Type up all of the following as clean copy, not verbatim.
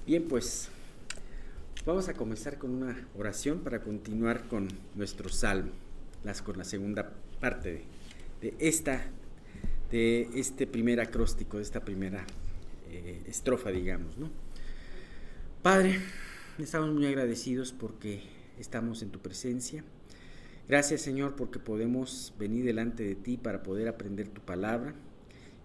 Bien, pues vamos a comenzar con una oración para continuar con nuestro salmo, con la segunda parte de este primer acróstico, de esta primera estrofa, digamos, ¿no? Padre, estamos muy agradecidos porque estamos en tu presencia. Gracias, Señor, porque podemos venir delante de ti para poder aprender tu palabra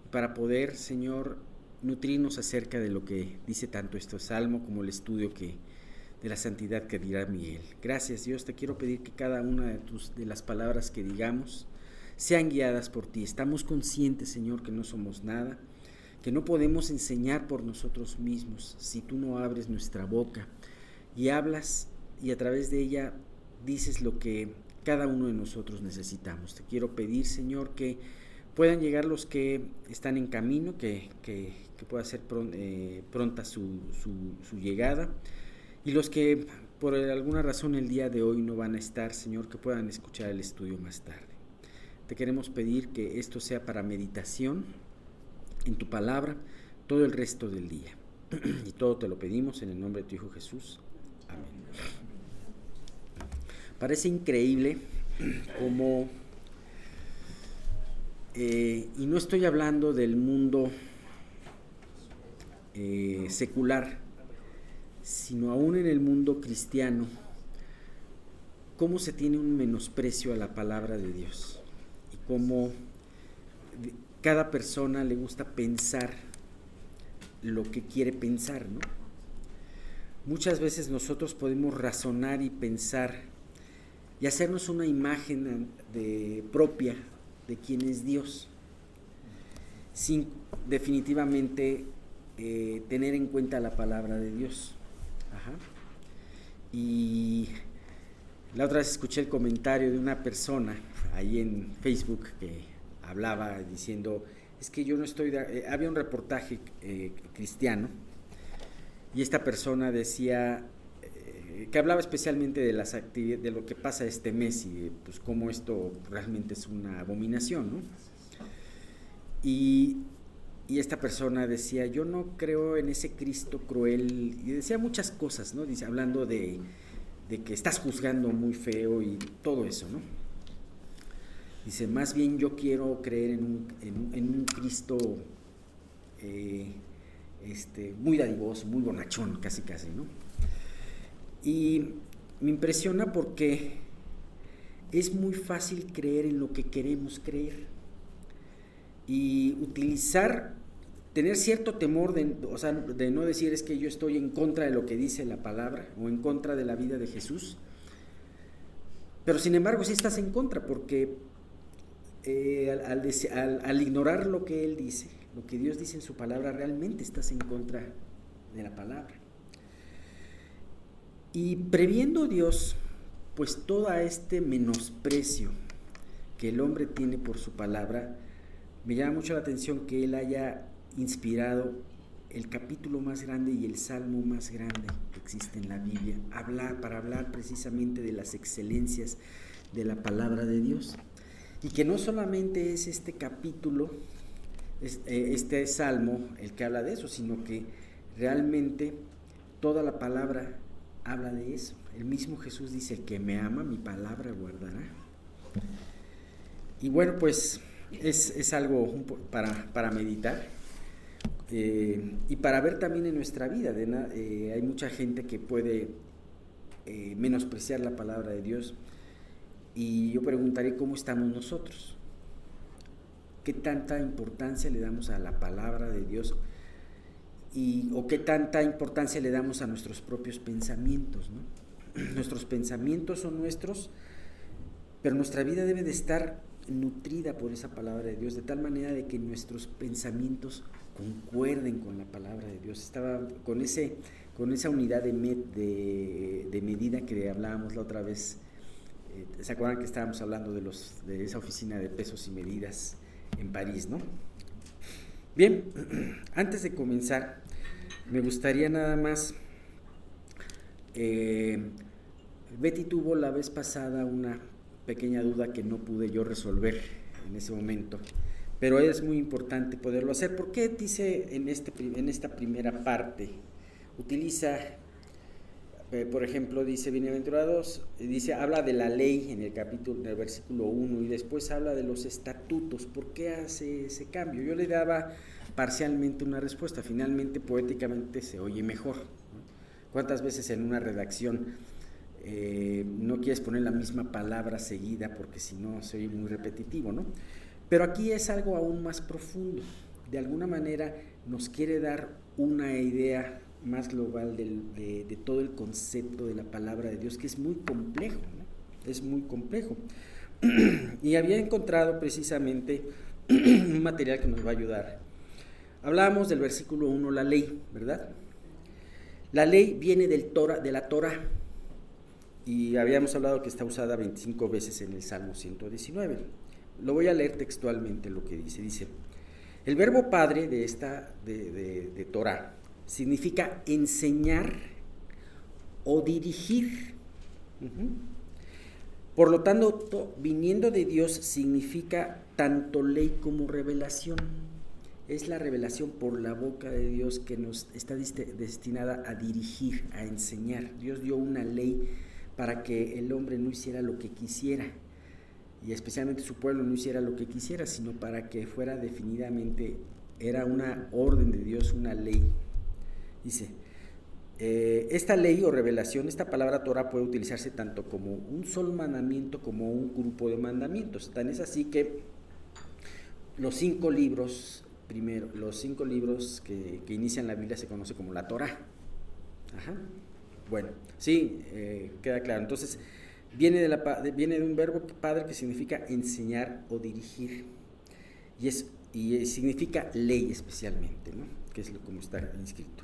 y para poder, Señor, nutrirnos acerca de lo que dice tanto este salmo como el estudio de la santidad que dirá Miguel. Gracias, Dios, te quiero pedir que cada una de las palabras que digamos sean guiadas por ti. Estamos conscientes, Señor, que no somos nada, que no podemos enseñar por nosotros mismos si tú no abres nuestra boca y hablas y a través de ella dices lo que cada uno de nosotros necesitamos. Te quiero pedir, Señor, que puedan llegar los que están en camino, que pueda ser pronta su llegada, y los que por alguna razón el día de hoy no van a estar, Señor, que puedan escuchar el estudio más tarde. Te queremos pedir que esto sea para meditación en tu palabra todo el resto del día. Y todo te lo pedimos en el nombre de tu Hijo Jesús. Amén. Parece increíble cómo, y no estoy hablando del mundo secular, sino aún en el mundo cristiano, cómo se tiene un menosprecio a la palabra de Dios y cómo cada persona le gusta pensar lo que quiere pensar, ¿no? Muchas veces nosotros podemos razonar y pensar y hacernos una imagen propia de quién es Dios, sin definitivamente tener en cuenta la palabra de Dios. Ajá. Y la otra vez escuché el comentario de una persona ahí en Facebook que hablaba diciendo, es que yo no estoy había un reportaje cristiano y esta persona decía que hablaba especialmente de las actividades, de lo que pasa este mes y pues cómo esto realmente es una abominación, ¿no? Y esta persona decía, yo no creo en ese Cristo cruel, y decía muchas cosas, ¿no? Dice, hablando de que estás juzgando muy feo y todo eso, ¿no? Dice, más bien yo quiero creer en un Cristo muy dadivoso, muy bonachón, casi, ¿no? Y me impresiona porque es muy fácil creer en lo que queremos creer y tener cierto temor de no decir es que yo estoy en contra de lo que dice la palabra o en contra de la vida de Jesús, pero sin embargo sí estás en contra porque al ignorar lo que Él dice, lo que Dios dice en su palabra, realmente estás en contra de la palabra. Y previendo Dios, pues todo este menosprecio que el hombre tiene por su palabra, me llama mucho la atención que Él haya inspirado el capítulo más grande y el salmo más grande que existe en la Biblia, para hablar precisamente de las excelencias de la palabra de Dios. Y que no solamente es este capítulo, este salmo el que habla de eso, sino que realmente toda la palabra habla de eso. El mismo Jesús dice, el que me ama, mi palabra guardará. Y bueno, pues es algo para meditar y para ver también en nuestra vida. Hay mucha gente que puede menospreciar la palabra de Dios, y yo preguntaré cómo estamos nosotros, qué tanta importancia le damos a la palabra de Dios o qué tanta importancia le damos a nuestros propios pensamientos, ¿no? Nuestros pensamientos son nuestros, pero nuestra vida debe de estar nutrida por esa palabra de Dios, de tal manera de que nuestros pensamientos concuerden con la palabra de Dios. Estaba con esa unidad de medida que hablábamos la otra vez. ¿Se acuerdan que estábamos hablando de esa oficina de pesos y medidas en París, ¿no? Bien, antes de comenzar, me gustaría nada más, Betty tuvo la vez pasada una pequeña duda que no pude yo resolver en ese momento, pero es muy importante poderlo hacer. ¿Por qué dice en esta primera parte utiliza, por ejemplo, dice bienaventurados, habla de la ley en el versículo 1 y después habla de los estatutos. ¿Por qué hace ese cambio? Yo le daba parcialmente una respuesta, finalmente poéticamente se oye mejor, ¿no? ¿Cuántas veces en una redacción no quieres poner la misma palabra seguida porque si no se oye muy repetitivo, ¿no? Pero aquí es algo aún más profundo. De alguna manera nos quiere dar una idea más global de todo el concepto de la palabra de Dios, que es muy complejo, ¿no? Es muy complejo. Y había encontrado precisamente un material que nos va a ayudar. Hablábamos del versículo 1, la ley, ¿verdad? La ley viene de la Torah, y habíamos hablado que está usada 25 veces en el Salmo 119. Lo voy a leer textualmente lo que dice. Dice, el verbo padre de Torah significa enseñar o dirigir. Por lo tanto, viniendo de Dios significa tanto ley como revelación. Es la revelación por la boca de Dios que nos está destinada a dirigir, a enseñar. Dios dio una ley para que el hombre no hiciera lo que quisiera, y especialmente su pueblo no hiciera lo que quisiera, sino para que fuera definitivamente, era una orden de Dios, una ley. Dice, esta ley o revelación, esta palabra Torah puede utilizarse tanto como un solo mandamiento como un grupo de mandamientos. Tan es así que los 5 libros que inician la Biblia se conoce como la Torah. Ajá. Bueno, sí, queda claro. Entonces, viene de un verbo padre que significa enseñar o dirigir, y significa ley especialmente, ¿no? Que es como está inscrito.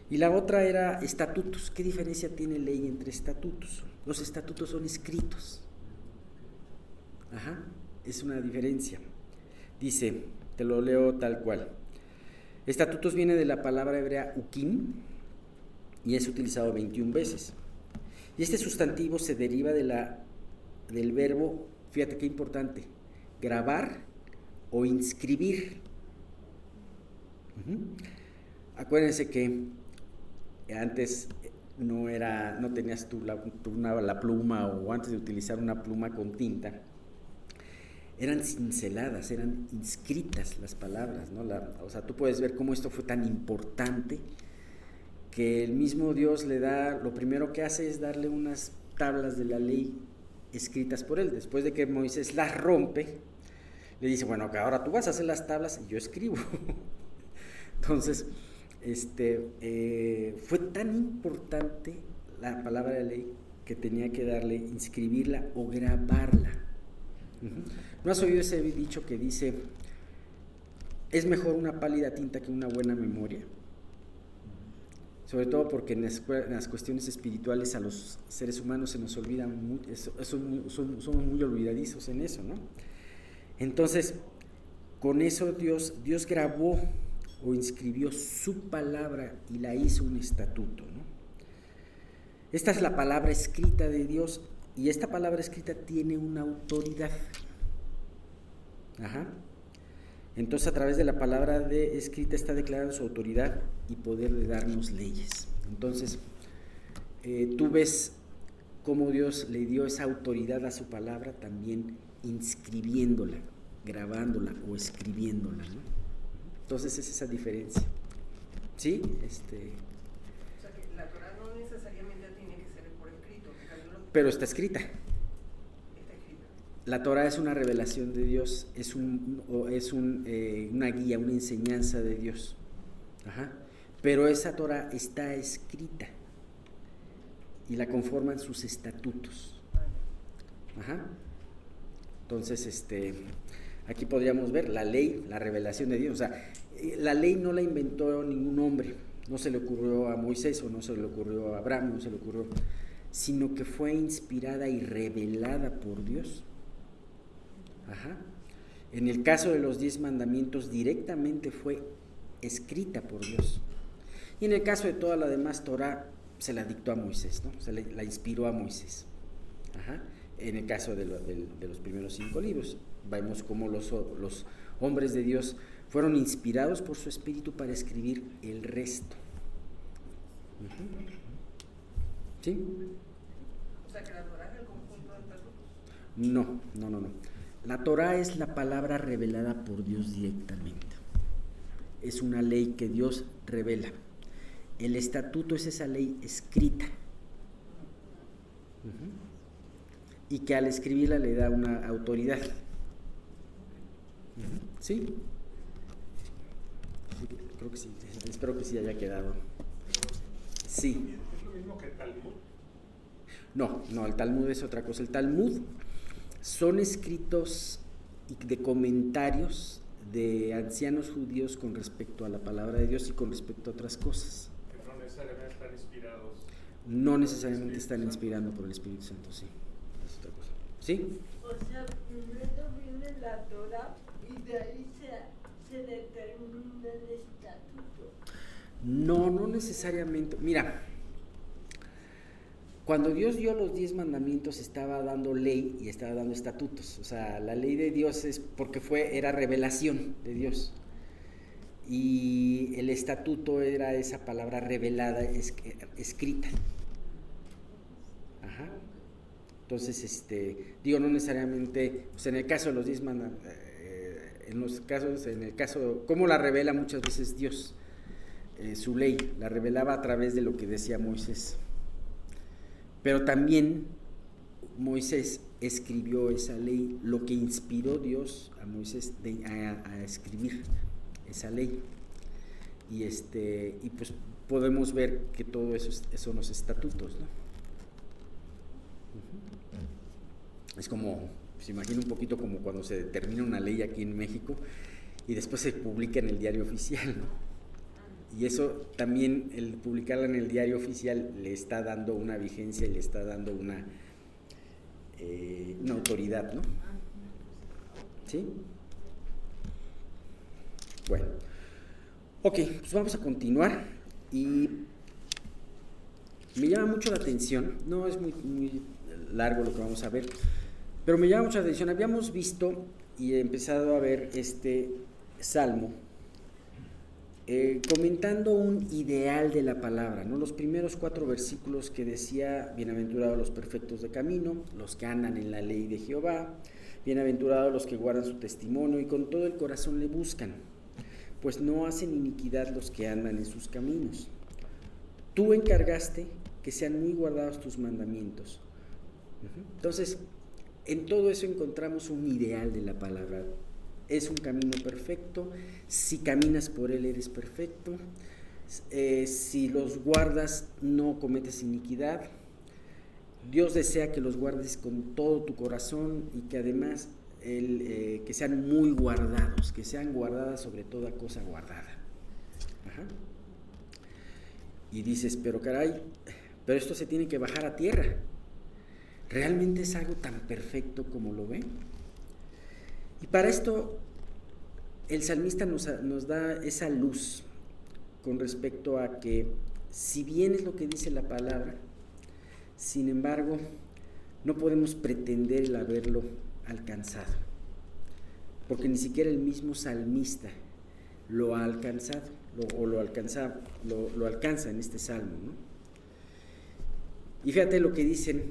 Y la otra era estatutos. ¿Qué diferencia tiene ley entre estatutos? Los estatutos son escritos. Ajá, es una diferencia. Dice, te lo leo tal cual. Estatutos viene de la palabra hebrea ukim y es utilizado 21 veces. Y este sustantivo se deriva del verbo, fíjate qué importante, grabar o inscribir. Acuérdense que antes no tenías tú la pluma, o antes de utilizar una pluma con tinta, eran cinceladas, eran inscritas las palabras, ¿no? O sea, tú puedes ver cómo esto fue tan importante que el mismo Dios lo primero que hace es darle unas tablas de la ley escritas por él. Después de que Moisés las rompe, le dice, bueno, ahora tú vas a hacer las tablas y yo escribo. Entonces, fue tan importante la palabra de ley que tenía que inscribirla o grabarla. ¿No has oído ese dicho que dice, es mejor una pálida tinta que una buena memoria? Sobre todo porque en las cuestiones espirituales a los seres humanos se nos olvida somos muy olvidadizos en eso, ¿no? Entonces, con eso Dios grabó o inscribió su palabra y la hizo un estatuto, ¿no? Esta es la palabra escrita de Dios, y esta palabra escrita tiene una autoridad. Ajá. Entonces, a través de la palabra escrita está declarando su autoridad y poder de darnos leyes. Entonces, tú ves cómo Dios le dio esa autoridad a su palabra, también inscribiéndola, grabándola o escribiéndola, ¿no? Entonces, es esa diferencia. ¿Sí? O sea, que la Torah no necesariamente tiene que ser por escrito. Pero está escrita. La Torah es una revelación de Dios, es una guía, una enseñanza de Dios. Ajá. Pero esa Torah está escrita y la conforman sus estatutos. Ajá. Entonces, aquí podríamos ver la ley, la revelación de Dios. O sea, la ley no la inventó ningún hombre, no se le ocurrió a Moisés o no se le ocurrió a Abraham, no se le ocurrió, sino que fue inspirada y revelada por Dios. Ajá. En el caso de los 10 mandamientos, directamente fue escrita por Dios. Y en el caso de toda la demás Torah, se la dictó a Moisés, ¿no? La inspiró a Moisés. Ajá. En el caso de los primeros 5 libros, vemos cómo los hombres de Dios fueron inspirados por su espíritu para escribir el resto. ¿Sí? O sea, que la Torá es el conjunto de estatutos. No. La Torá es la palabra revelada por Dios directamente. Es una ley que Dios revela. El estatuto es esa ley escrita. Y que al escribirla le da una autoridad. ¿Sí? Creo que sí. Espero que sí haya quedado. Sí. ¿Es lo mismo que el Talmud? No, el Talmud es otra cosa. El Talmud son escritos de comentarios de ancianos judíos con respecto a la palabra de Dios y con respecto a otras cosas. Que no necesariamente están inspirados. No necesariamente están inspirando por el Espíritu Santo, sí. Es otra cosa. ¿Sí? O sea, primero viene la Torah y de ahí se determina el estatuto. No necesariamente. Mira, cuando Dios dio los 10 mandamientos estaba dando ley y estaba dando estatutos. O sea, la ley de Dios es porque era revelación de Dios. Y el estatuto era esa palabra revelada, escrita. Ajá. Entonces, digo, no necesariamente, pues en el caso de los 10 mandamientos, en el caso, ¿cómo la revela muchas veces Dios? Su ley, la revelaba a través de lo que decía Moisés. Pero también Moisés escribió esa ley, lo que inspiró Dios a Moisés a escribir esa ley. Y pues podemos ver que todo eso son los estatutos, ¿no? Es como, se imagina un poquito como cuando se determina una ley aquí en México y después se publica en el diario oficial, ¿no? Y eso también, el publicarla en el diario oficial le está dando una vigencia y le está dando una autoridad, ¿no? ¿Sí? Bueno, ok, pues vamos a continuar y me llama mucho la atención, no es muy largo lo que vamos a ver, pero me llama mucho la atención. Habíamos visto y he empezado a ver este salmo comentando un ideal de la palabra, ¿no? Los primeros 4 versículos que decía: bienaventurados los perfectos de camino, los que andan en la ley de Jehová, bienaventurados los que guardan su testimonio y con todo el corazón le buscan, pues no hacen iniquidad los que andan en sus caminos. Tú encargaste que sean muy guardados tus mandamientos. Entonces, en todo eso encontramos un ideal de la palabra. Es un camino perfecto, si caminas por él eres perfecto, si los guardas no cometes iniquidad. Dios desea que los guardes con todo tu corazón y que además que sean muy guardados, que sean guardadas sobre toda cosa guardada. Ajá. Y dices, pero caray, pero esto se tiene que bajar a tierra. ¿Realmente es algo tan perfecto como lo ven? Y para esto el salmista nos da esa luz con respecto a que, si bien es lo que dice la palabra, sin embargo, no podemos pretender el haberlo alcanzado, porque ni siquiera el mismo salmista lo ha alcanzado, lo alcanza en este salmo, ¿no? Y fíjate lo que dicen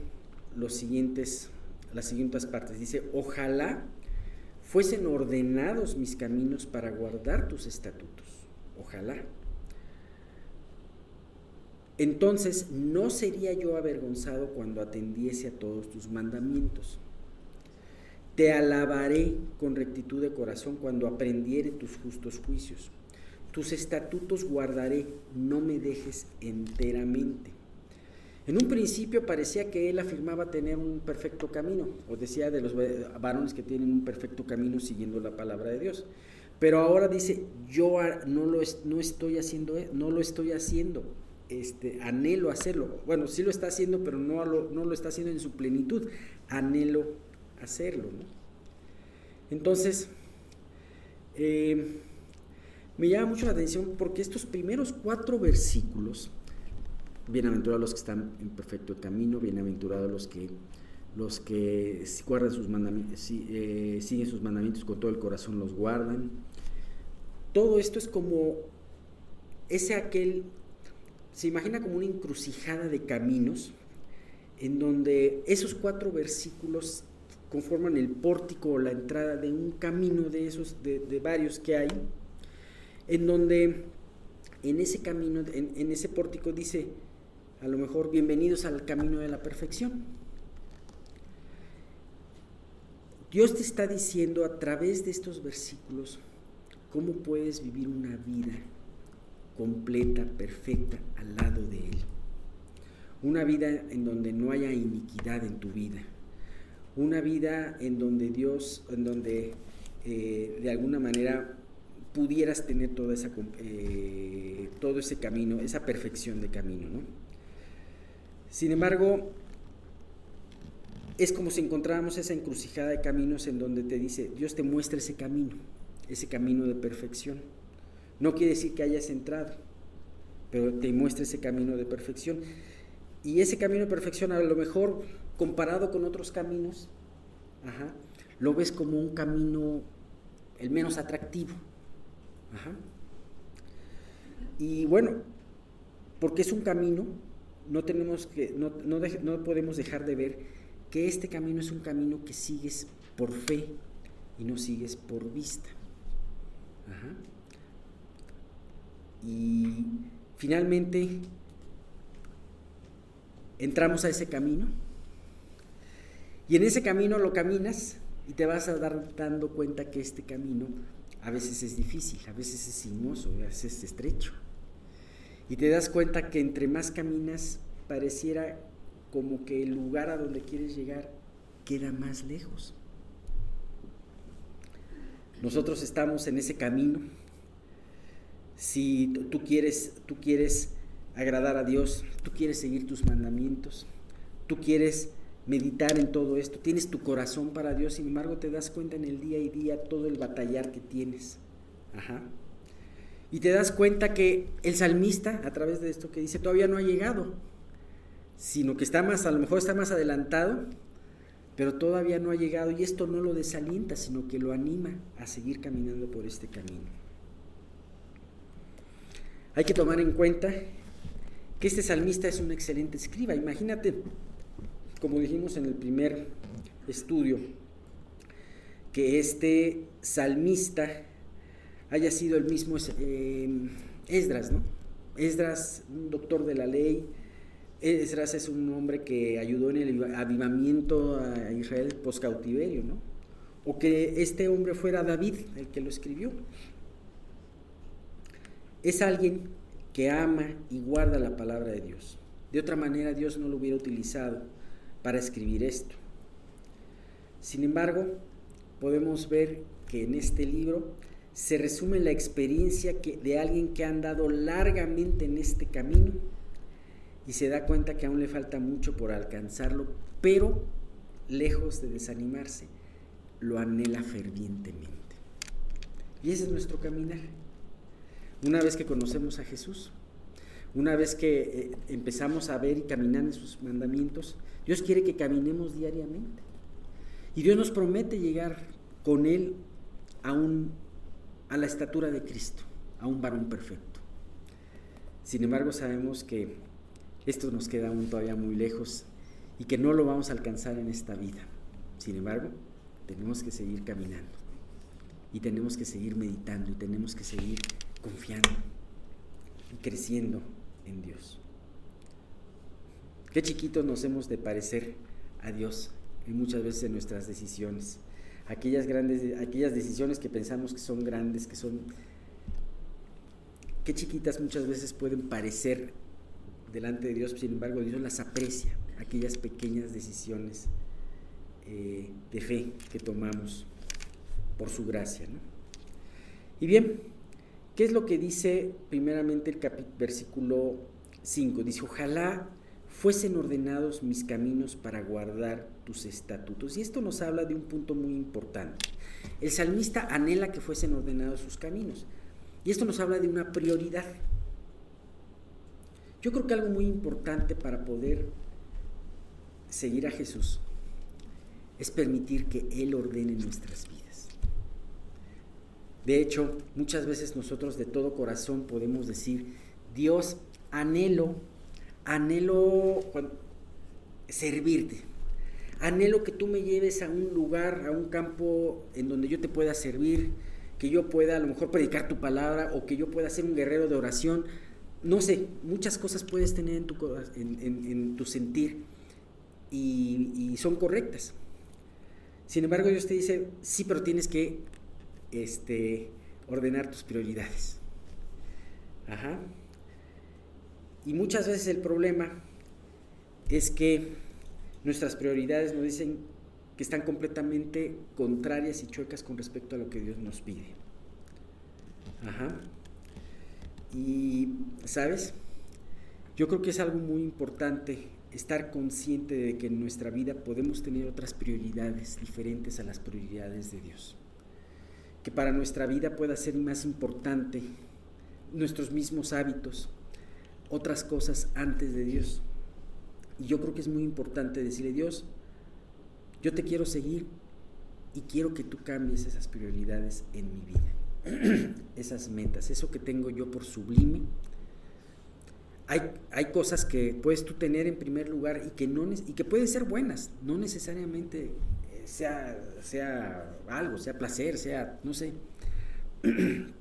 las siguientes partes. Dice: ojalá fuesen ordenados mis caminos para guardar tus estatutos. Ojalá. Entonces no sería yo avergonzado cuando atendiese a todos tus mandamientos. Te alabaré con rectitud de corazón cuando aprendiere tus justos juicios. Tus estatutos guardaré, no me dejes enteramente. En un principio parecía que él afirmaba tener un perfecto camino, o decía de los varones que tienen un perfecto camino siguiendo la palabra de Dios. Pero ahora dice: yo no estoy haciendo, anhelo hacerlo. Bueno, sí lo está haciendo, pero no lo está haciendo en su plenitud. Anhelo hacerlo, ¿no? Entonces, me llama mucho la atención porque estos primeros 4 versículos: bienaventurados los que están en perfecto camino, bienaventurados los que guardan sus mandamientos, siguen sus mandamientos con todo el corazón, los guardan. Todo esto es como aquel se imagina como una encrucijada de caminos, en donde esos 4 versículos conforman el pórtico o la entrada de un camino de esos, de varios que hay, en donde en ese camino, en ese pórtico dice, a lo mejor, bienvenidos al camino de la perfección. Dios te está diciendo a través de estos versículos cómo puedes vivir una vida completa, perfecta, al lado de Él. Una vida en donde no haya iniquidad en tu vida. Una vida en donde Dios, de alguna manera pudieras tener todo ese camino, esa perfección de camino, ¿no? Sin embargo, es como si encontráramos esa encrucijada de caminos en donde te dice, Dios te muestra ese camino de perfección. No quiere decir que hayas entrado, pero te muestra ese camino de perfección. Y ese camino de perfección, a lo mejor comparado con otros caminos, lo ves como un camino el menos atractivo. Y bueno, porque es un camino, no podemos dejar de ver que este camino es un camino que sigues por fe y no sigues por vista. Y finalmente entramos a ese camino, y en ese camino lo caminas y te vas a dando cuenta que este camino a veces es difícil, a veces es sinuoso, a veces es estrecho, y te das cuenta que entre más caminas pareciera como que el lugar a donde quieres llegar queda más lejos. Nosotros estamos en ese camino. Si tú quieres agradar a Dios, tú quieres seguir tus mandamientos, tú quieres meditar en todo esto, tienes tu corazón para Dios, sin embargo te das cuenta en el día y día todo el batallar que tienes. Y te das cuenta que el salmista, a través de esto que dice, todavía no ha llegado, sino que a lo mejor está más adelantado, pero todavía no ha llegado, y esto no lo desalienta, sino que lo anima a seguir caminando por este camino. Hay que tomar en cuenta que este salmista es un excelente escriba. Imagínate, como dijimos en el primer estudio, que este salmista haya sido el mismo Esdras, ¿no? Esdras, un doctor de la ley. Esdras es un hombre que ayudó en el avivamiento a Israel post-cautiverio, ¿no? O que este hombre fuera David, el que lo escribió. Es alguien que ama y guarda la palabra de Dios. De otra manera, Dios no lo hubiera utilizado para escribir esto. Sin embargo, podemos ver que en este libro se resume la experiencia de alguien que ha andado largamente en este camino y se da cuenta que aún le falta mucho por alcanzarlo, pero lejos de desanimarse, lo anhela fervientemente. Y ese es nuestro caminar. Una vez que conocemos a Jesús, una vez que empezamos a ver y caminar en sus mandamientos, Dios quiere que caminemos diariamente. Y Dios nos promete llegar con Él a la estatura de Cristo, a un varón perfecto. Sin embargo, sabemos que esto nos queda aún todavía muy lejos y que no lo vamos a alcanzar en esta vida. Sin embargo, tenemos que seguir caminando y tenemos que seguir meditando y tenemos que seguir confiando y creciendo en Dios. Qué chiquitos nos hemos de parecer a Dios en muchas veces en nuestras decisiones. Aquellas decisiones que pensamos que son grandes, qué chiquitas muchas veces pueden parecer delante de Dios, sin embargo Dios las aprecia, aquellas pequeñas decisiones de fe que tomamos por su gracia, ¿no? Y bien, ¿qué es lo que dice primeramente el versículo 5? Dice, ojalá fuesen ordenados mis caminos para guardar tus estatutos. Y esto nos habla de un punto muy importante. El salmista anhela que fuesen ordenados sus caminos. Y esto nos habla de una prioridad. Yo creo que algo muy importante para poder seguir a Jesús es permitir que Él ordene nuestras vidas. De hecho, muchas veces nosotros de todo corazón podemos decir, Dios, anhelo servirte. Anhelo que tú me lleves a un lugar, a un campo en donde yo te pueda servir, que yo pueda a lo mejor predicar tu palabra, o que yo pueda ser un guerrero de oración. No sé, muchas cosas puedes tener en tu sentir y son correctas. Sin embargo, Dios te dice, sí, pero tienes que ordenar tus prioridades. Ajá. Y muchas veces el problema es que nuestras prioridades nos dicen que están completamente contrarias y chuecas con respecto a lo que Dios nos pide. Ajá. Y, ¿sabes? Yo creo que es algo muy importante estar consciente de que en nuestra vida podemos tener otras prioridades diferentes a las prioridades de Dios. Que para nuestra vida pueda ser más importante nuestros mismos hábitos, otras cosas antes de Dios. Y yo creo que es muy importante decirle, Dios, yo te quiero seguir y quiero que tú cambies esas prioridades en mi vida, esas metas, eso que tengo yo por sublime. Hay cosas que puedes tú tener en primer lugar y que pueden ser buenas, no necesariamente sea algo, sea placer, sea, no sé,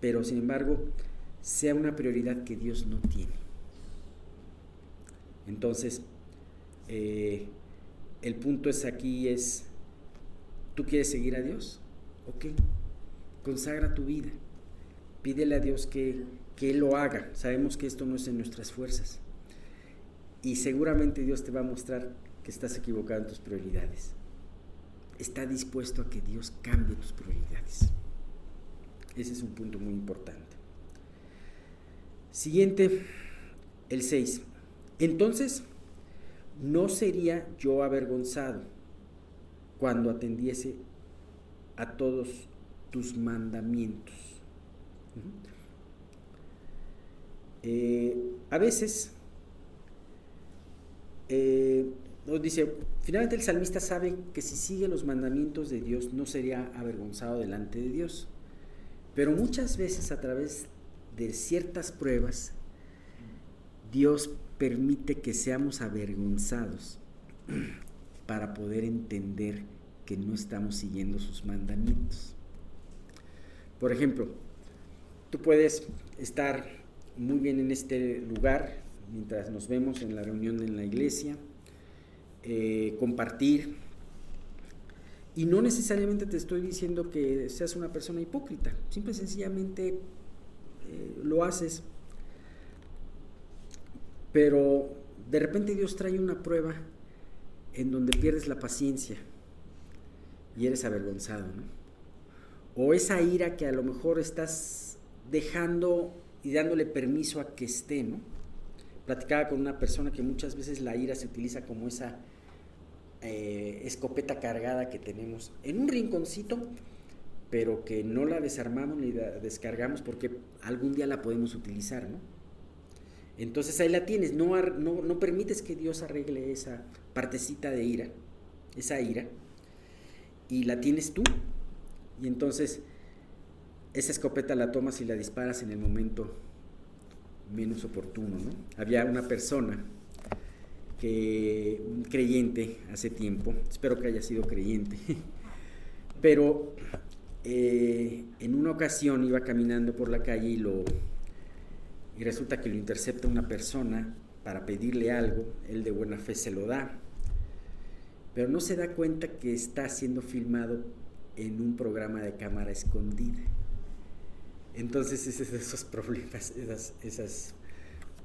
pero sin embargo, sea una prioridad que Dios no tiene. Entonces, el punto aquí es, ¿tú quieres seguir a Dios? Ok, consagra tu vida, pídele a Dios que Él lo haga. Sabemos que esto no es en nuestras fuerzas y seguramente Dios te va a mostrar que estás equivocado en tus prioridades. Está dispuesto a que Dios cambie tus prioridades. Ese es un punto muy importante. Siguiente, el 6. Entonces, no sería yo avergonzado cuando atendiese a todos tus mandamientos. A veces nos dice, finalmente el salmista sabe que si sigue los mandamientos de Dios no sería avergonzado delante de Dios, pero muchas veces a través de ciertas pruebas Dios permite que seamos avergonzados para poder entender que no estamos siguiendo sus mandamientos. Por ejemplo, tú puedes estar muy bien en este lugar mientras nos vemos en la reunión en la iglesia, compartir, y no necesariamente te estoy diciendo que seas una persona hipócrita, simple y sencillamente lo haces, pero de repente Dios trae una prueba en donde pierdes la paciencia y eres avergonzado, ¿no? O esa ira que a lo mejor estás dejando y dándole permiso a que esté, ¿no? Platicaba con una persona que muchas veces la ira se utiliza como esa escopeta cargada que tenemos en un rinconcito, pero que no la desarmamos ni la descargamos porque algún día la podemos utilizar, ¿no? Entonces ahí la tienes, no permites que Dios arregle esa partecita de ira, esa ira, y la tienes tú, y entonces esa escopeta la tomas y la disparas en el momento menos oportuno, ¿no? Había una persona un creyente hace tiempo, espero que haya sido creyente, pero en una ocasión iba caminando por la calle y resulta que lo intercepta una persona para pedirle algo, él de buena fe se lo da, pero no se da cuenta que está siendo filmado en un programa de cámara escondida. Entonces esos problemas, esas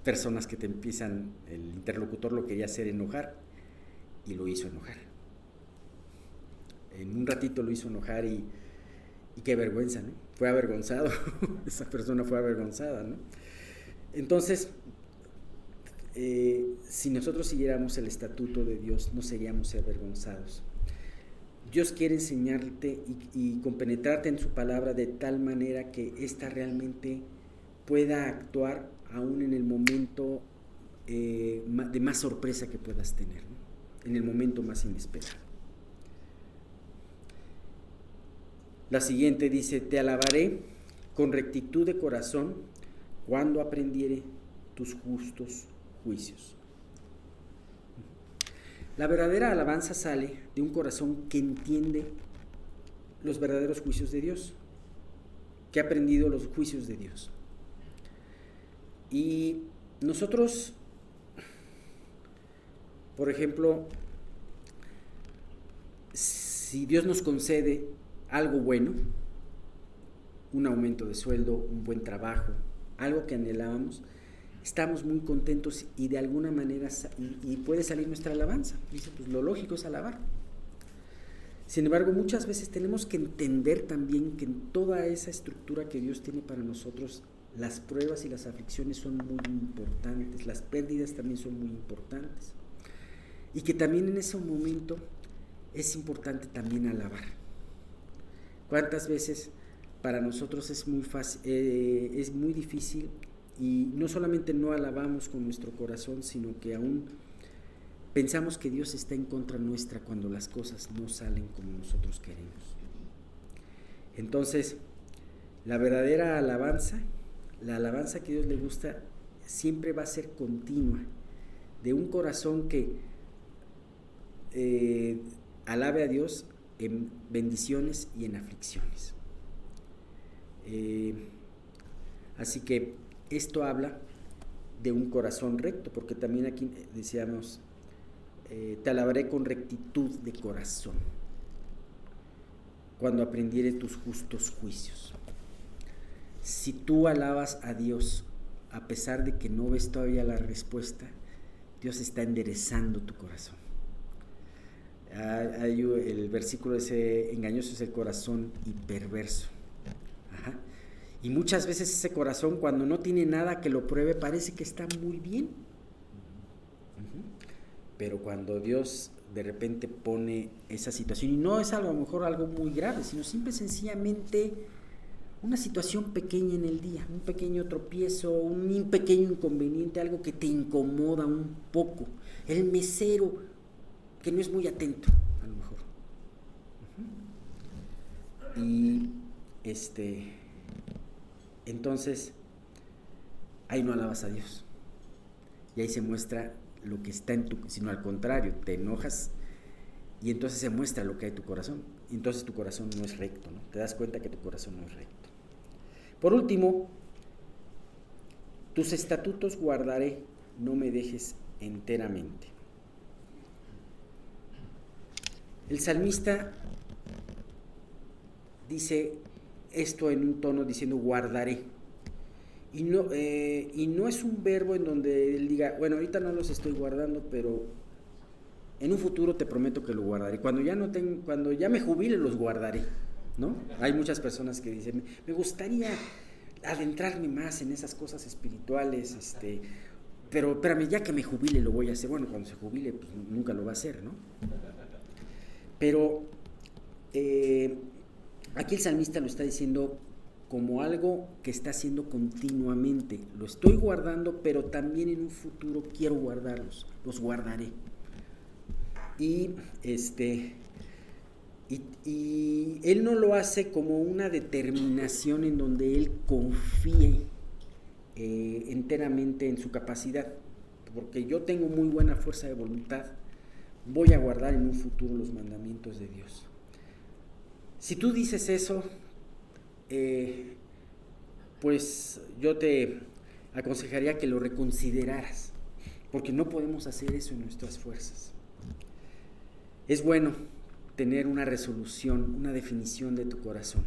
personas que te empiezan, el interlocutor lo quería hacer enojar y lo hizo enojar. En un ratito lo hizo enojar y qué vergüenza, ¿no? Fue avergonzado, esa persona fue avergonzada, ¿no? Entonces, si nosotros siguiéramos el estatuto de Dios, no seríamos avergonzados. Dios quiere enseñarte y compenetrarte en su palabra de tal manera que ésta realmente pueda actuar aún en el momento de más sorpresa que puedas tener, ¿no? En el momento más inesperado. La siguiente dice, te alabaré con rectitud de corazón cuando aprendiere tus justos juicios. La verdadera alabanza sale de un corazón que entiende los verdaderos juicios de Dios, que ha aprendido los juicios de Dios. Y nosotros, por ejemplo, si Dios nos concede algo bueno, un aumento de sueldo, un buen trabajo, algo que anhelábamos, estamos muy contentos y de alguna manera y puede salir nuestra alabanza. Dice, pues lo lógico es alabar. Sin embargo, muchas veces tenemos que entender también que en toda esa estructura que Dios tiene para nosotros, las pruebas y las aflicciones son muy importantes, las pérdidas también son muy importantes, y que también en ese momento es importante también alabar. ¿Cuántas veces para nosotros es muy fácil, es muy difícil, y no solamente no alabamos con nuestro corazón, sino que aún pensamos que Dios está en contra nuestra cuando las cosas no salen como nosotros queremos? Entonces, la verdadera alabanza, la alabanza que a Dios le gusta, siempre va a ser continua, de un corazón que alabe a Dios en bendiciones y en aflicciones. Así que esto habla de un corazón recto, porque también aquí decíamos, te alabaré con rectitud de corazón, cuando aprendiere tus justos juicios. Si tú alabas a Dios, a pesar de que no ves todavía la respuesta, Dios está enderezando tu corazón. El versículo ese, engañoso es el corazón y perverso. Ajá. Y muchas veces ese corazón, cuando no tiene nada que lo pruebe, parece que está muy bien. Pero cuando Dios de repente pone esa situación, y no es a lo mejor algo muy grave, sino simple sencillamente una situación pequeña en el día, un pequeño tropiezo, un pequeño inconveniente, algo que te incomoda un poco, el mesero que no es muy atento, a lo mejor. Y entonces ahí no alabas a Dios, y ahí se muestra lo que está en tu, sino al contrario, te enojas y entonces se muestra lo que hay en tu corazón, y entonces tu corazón no es recto, ¿no? Te das cuenta que tu corazón no es recto. Por último, tus estatutos guardaré, no me dejes enteramente. El salmista dice esto en un tono diciendo guardaré. Y no es un verbo en donde él diga, bueno, ahorita no los estoy guardando, pero en un futuro te prometo que lo guardaré. Cuando ya me jubile, los guardaré, ¿no? Hay muchas personas que dicen, me gustaría adentrarme más en esas cosas espirituales, pero espérame, ya que me jubile lo voy a hacer. Bueno, cuando se jubile, pues nunca lo va a hacer, ¿no? Pero aquí el salmista lo está diciendo como algo que está haciendo continuamente. Lo estoy guardando, pero también en un futuro quiero guardarlos, los guardaré. Y él no lo hace como una determinación en donde él confíe enteramente en su capacidad, porque yo tengo muy buena fuerza de voluntad, voy a guardar en un futuro los mandamientos de Dios. Si tú dices eso, pues yo te aconsejaría que lo reconsideraras, porque no podemos hacer eso en nuestras fuerzas. Es bueno tener una resolución, una definición de tu corazón,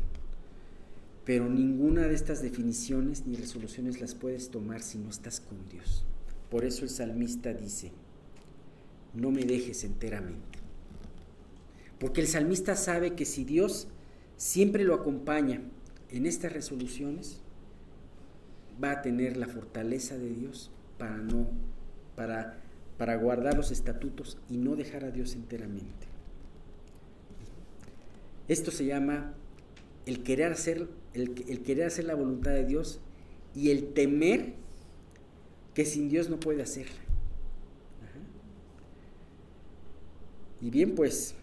pero ninguna de estas definiciones ni resoluciones las puedes tomar si no estás con Dios. Por eso el salmista dice, no me dejes enteramente. Porque el salmista sabe que si Dios siempre lo acompaña en estas resoluciones, va a tener la fortaleza de Dios para guardar los estatutos y no dejar a Dios enteramente. Esto se llama el querer hacer la voluntad de Dios y el temer que sin Dios no puede hacerla. Ajá. Y bien, pues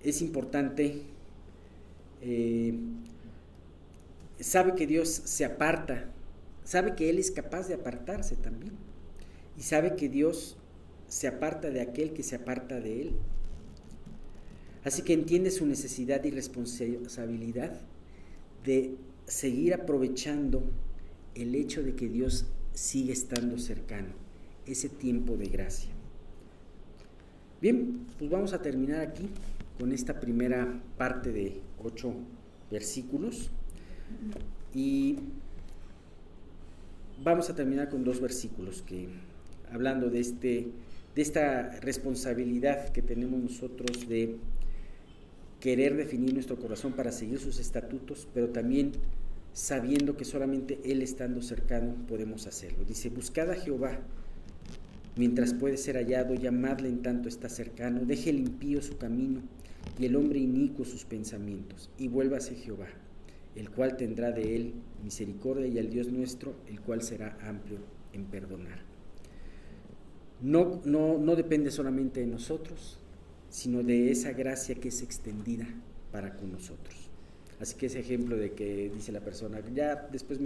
es importante, sabe que Dios se aparta sabe que él es capaz de apartarse también. Y sabe que Dios se aparta de aquel que se aparta de él. Así que entiende su necesidad y responsabilidad de seguir aprovechando el hecho de que Dios sigue estando cercano, ese tiempo de gracia. Bien, pues vamos a terminar aquí con esta primera parte de 8 versículos y vamos a terminar con 2 versículos que hablando de esta responsabilidad que tenemos nosotros de querer definir nuestro corazón para seguir sus estatutos, pero también sabiendo que solamente Él estando cercano podemos hacerlo. Dice, buscad a Jehová mientras puede ser hallado, llamadle en tanto está cercano, deje el impío su camino y el hombre inicuo sus pensamientos, y vuélvase Jehová, el cual tendrá de él misericordia, y al Dios nuestro, el cual será amplio en perdonar. No depende solamente de nosotros, sino de esa gracia que es extendida para con nosotros. Así que ese ejemplo de que dice la persona, ya después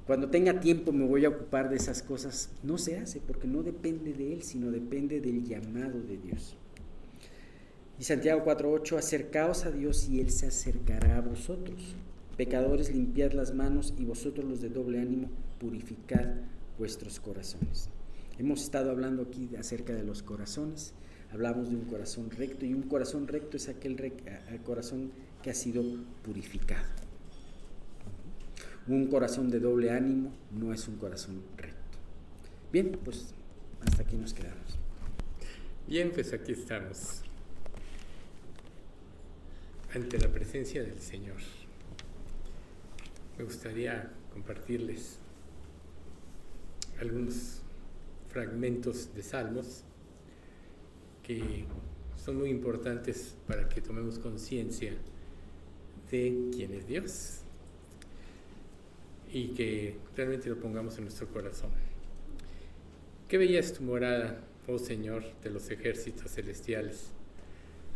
cuando tenga tiempo me voy a ocupar de esas cosas, no se hace porque no depende de él, sino depende del llamado de Dios. Y Santiago 4:8, acercaos a Dios y Él se acercará a vosotros. Pecadores, limpiad las manos, y vosotros los de doble ánimo, purificad vuestros corazones. Hemos estado hablando aquí acerca de los corazones. Hablamos de un corazón recto, y un corazón recto es aquel corazón que ha sido purificado. Un corazón de doble ánimo no es un corazón recto. Bien, pues hasta aquí nos quedamos. Bien, pues aquí estamos, ante la presencia del Señor. Me gustaría compartirles algunos fragmentos de Salmos que son muy importantes para que tomemos conciencia de quién es Dios y que realmente lo pongamos en nuestro corazón. Qué bella es tu morada, oh Señor de los ejércitos celestiales.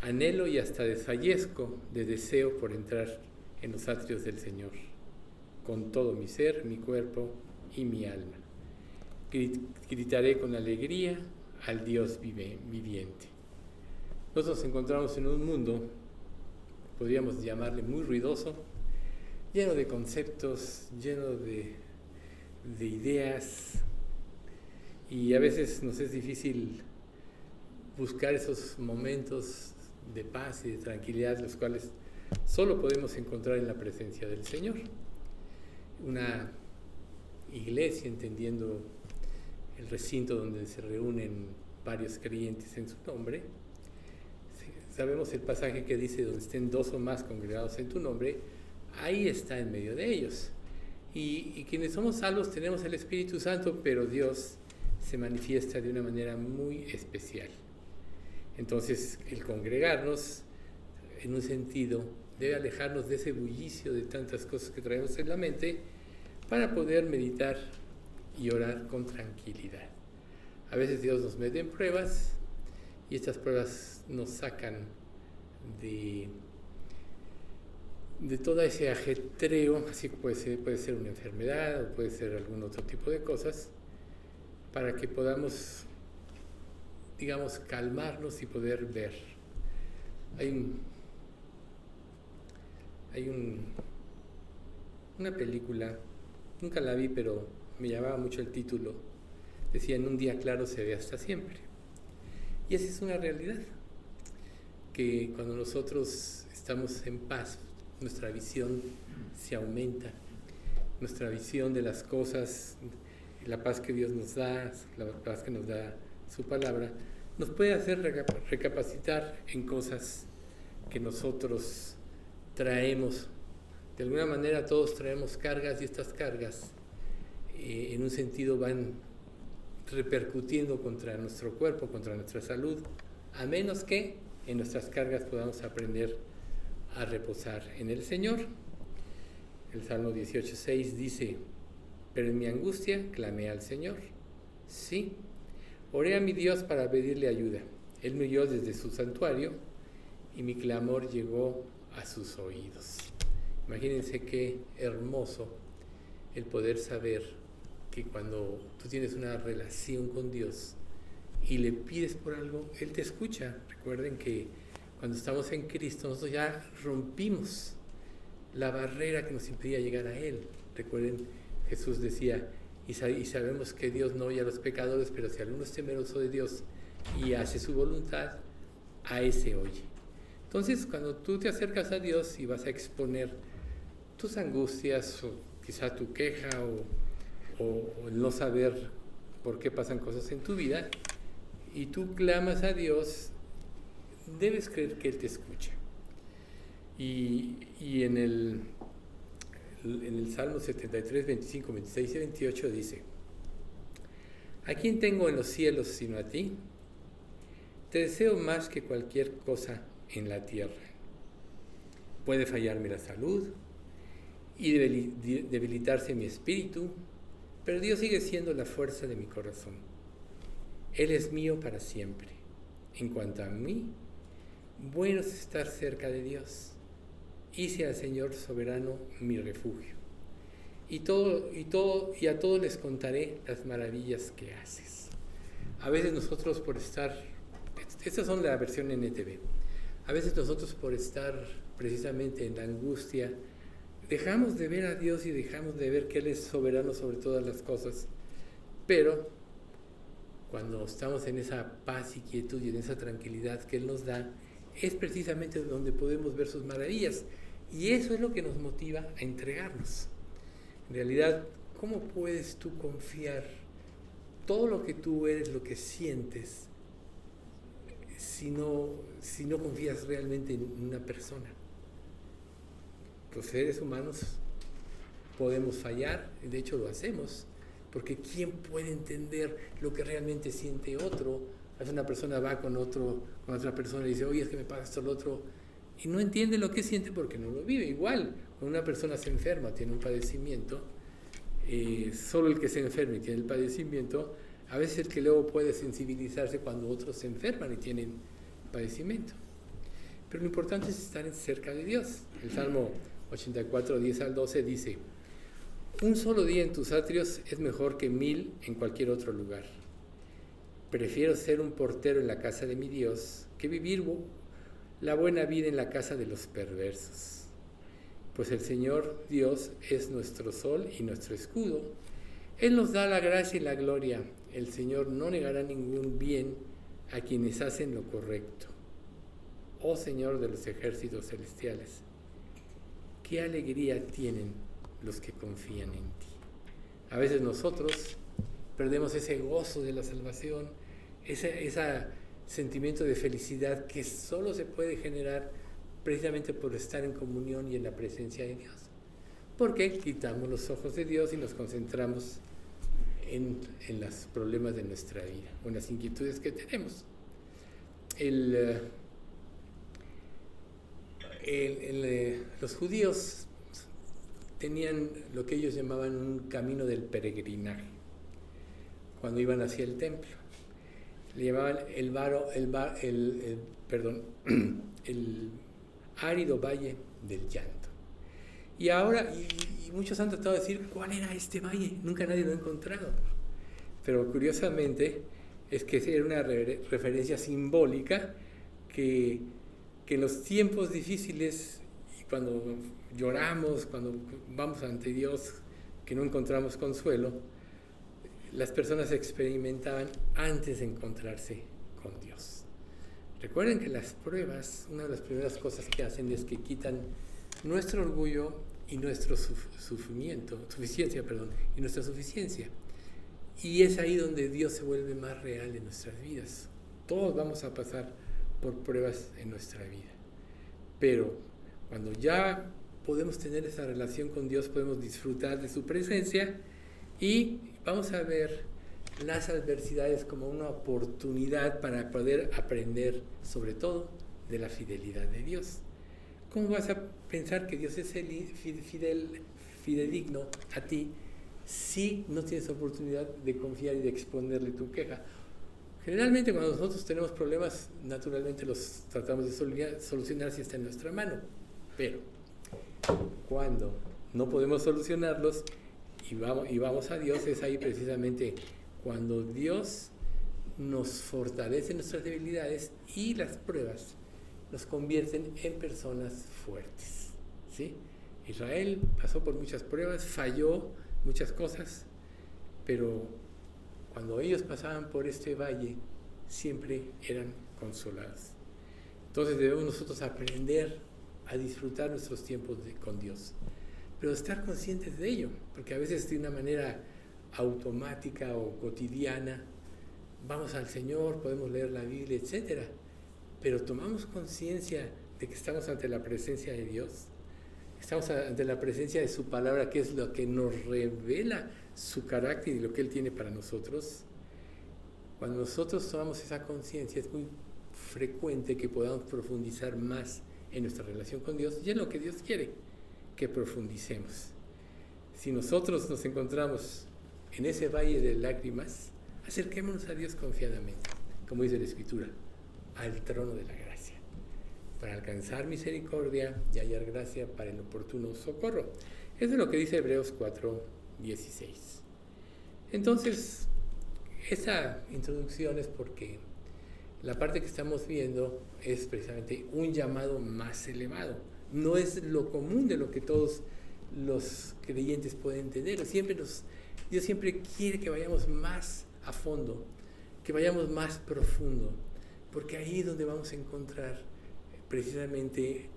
Anhelo y hasta desfallezco de deseo por entrar en los atrios del Señor, con todo mi ser, mi cuerpo y mi alma. Gritaré con alegría al Dios viviente. Nosotros nos encontramos en un mundo, podríamos llamarle muy ruidoso, lleno de conceptos, lleno de ideas, y a veces nos es difícil buscar esos momentos de paz y de tranquilidad, los cuales solo podemos encontrar en la presencia del Señor. Una iglesia, entendiendo el recinto donde se reúnen varios creyentes en su nombre, sabemos el pasaje que dice, donde estén 2 o más congregados en tu nombre, ahí está en medio de ellos. Y quienes somos salvos tenemos el Espíritu Santo, pero Dios se manifiesta de una manera muy especial. Entonces, el congregarnos, en un sentido, debe alejarnos de ese bullicio de tantas cosas que traemos en la mente para poder meditar y orar con tranquilidad. A veces Dios nos mete en pruebas y estas pruebas nos sacan de todo ese ajetreo, así que puede ser una enfermedad o puede ser algún otro tipo de cosas, para que podamos, digamos, calmarnos y poder ver. Hay una película, nunca la vi, pero me llamaba mucho el título. Decía, en un día claro se ve hasta siempre. Y esa es una realidad, que cuando nosotros estamos en paz, nuestra visión se aumenta, nuestra visión de las cosas, la paz que Dios nos da, la paz que nos da su palabra, nos puede hacer recapacitar en cosas que nosotros traemos. De alguna manera todos traemos cargas, y estas cargas en un sentido van repercutiendo contra nuestro cuerpo, contra nuestra salud, a menos que en nuestras cargas podamos aprender a reposar en el Señor. El Salmo 18:6 dice, pero en mi angustia clamé al Señor. Sí, oré a mi Dios para pedirle ayuda. Él me oyó desde su santuario y mi clamor llegó a sus oídos. Imagínense qué hermoso el poder saber que cuando tú tienes una relación con Dios y le pides por algo, Él te escucha. Recuerden que cuando estamos en Cristo, nosotros ya rompimos la barrera que nos impedía llegar a Él. Recuerden, Jesús decía, y sabemos que Dios no oye a los pecadores, pero si alguno es temeroso de Dios y hace su voluntad, a ese oye. Entonces, cuando tú te acercas a Dios y vas a exponer tus angustias, o quizá tu queja, o el no saber por qué pasan cosas en tu vida, y tú clamas a Dios, debes creer que Él te escucha. Y en el Salmo 73, 25, 26 y 28 dice: ¿a quién tengo en los cielos sino a ti? Te deseo más que cualquier cosa en la tierra. Puede fallarme la salud y debilitarse mi espíritu, pero Dios sigue siendo la fuerza de mi corazón. Él es mío para siempre. En cuanto a mí, bueno es estar cerca de Dios. Hice al Señor soberano mi refugio. Y a todos les contaré las maravillas que haces. A veces nosotros por estar, estas son la versión NTV, a veces nosotros por estar precisamente en la angustia, dejamos de ver a Dios y dejamos de ver que Él es soberano sobre todas las cosas. Pero cuando estamos en esa paz y quietud y en esa tranquilidad que Él nos da, es precisamente donde podemos ver sus maravillas. Y eso es lo que nos motiva a entregarnos. En realidad, ¿cómo puedes tú confiar todo lo que tú eres, lo que sientes, si no confías realmente en una persona? Los seres humanos podemos fallar, de hecho lo hacemos, porque ¿quién puede entender lo que realmente siente otro? A veces una persona va con otra persona y dice, oye, es que me pasa esto, lo otro, y no entiende lo que siente porque no lo vive. Igual, cuando una persona se enferma, tiene un padecimiento, solo el que se enferma y tiene el padecimiento, a veces el que luego puede sensibilizarse cuando otros se enferman y tienen padecimiento. Pero lo importante es estar cerca de Dios. El Salmo 84, 10 al 12 dice: un solo día en tus atrios es mejor que 1000 en cualquier otro lugar. Prefiero ser un portero en la casa de mi Dios que vivir la buena vida en la casa de los perversos. Pues el Señor Dios es nuestro sol y nuestro escudo. Él nos da la gracia y la gloria. El Señor no negará ningún bien a quienes hacen lo correcto. Oh Señor de los ejércitos celestiales, qué alegría tienen los que confían en ti. A veces nosotros perdemos ese gozo de la salvación, ese sentimiento de felicidad que solo se puede generar precisamente por estar en comunión y en la presencia de Dios. Porque quitamos los ojos de Dios y nos concentramos en los problemas de nuestra vida o en las inquietudes que tenemos. Los judíos tenían lo que ellos llamaban un camino del peregrinaje cuando iban hacia el templo. Le llamaban el árido valle del llanto. Y ahora, y muchos han tratado de decir cuál era este valle, nunca nadie lo ha encontrado. Pero curiosamente es que era una referencia simbólica que en los tiempos difíciles, y cuando lloramos, cuando vamos ante Dios, que no encontramos consuelo, las personas experimentaban antes de encontrarse con Dios. Recuerden que las pruebas, una de las primeras cosas que hacen es que quitan nuestro orgullo y nuestra suficiencia. Y es ahí donde Dios se vuelve más real en nuestras vidas. Todos vamos a pasar por pruebas en nuestra vida. Pero cuando ya podemos tener esa relación con Dios, podemos disfrutar de su presencia y vamos a ver las adversidades como una oportunidad para poder aprender, sobre todo, de la fidelidad de Dios. ¿Cómo vas a pensar que Dios es fidedigno a ti si no tienes oportunidad de confiar y de exponerle tu queja? Generalmente cuando nosotros tenemos problemas, naturalmente los tratamos de solucionar si está en nuestra mano. Pero cuando no podemos solucionarlos y vamos a Dios, es ahí precisamente cuando Dios nos fortalece nuestras debilidades y las pruebas nos convierten en personas fuertes, ¿sí? Israel pasó por muchas pruebas, falló muchas cosas, pero cuando ellos pasaban por este valle, siempre eran consolados. Entonces debemos nosotros aprender a disfrutar nuestros tiempos con Dios, pero estar conscientes de ello, porque a veces de una manera automática o cotidiana vamos al Señor, podemos leer la Biblia, etcétera, pero tomamos conciencia de que estamos ante la presencia de Dios, estamos ante la presencia de su palabra, que es lo que nos revela su carácter y lo que Él tiene para nosotros. Cuando nosotros tomamos esa conciencia, es muy frecuente que podamos profundizar más en nuestra relación con Dios y en lo que Dios quiere que profundicemos. Si nosotros nos encontramos en ese valle de lágrimas, acerquémonos a Dios confiadamente, como dice la Escritura, al trono de la gracia, para alcanzar misericordia y hallar gracia para el oportuno socorro. Eso es lo que dice Hebreos 4:16. Entonces, esa introducción es porque la parte que estamos viendo es precisamente un llamado más elevado. No es lo común de lo que todos los creyentes pueden entender. Dios siempre quiere que vayamos más a fondo, que vayamos más profundo, porque ahí es donde vamos a encontrar precisamente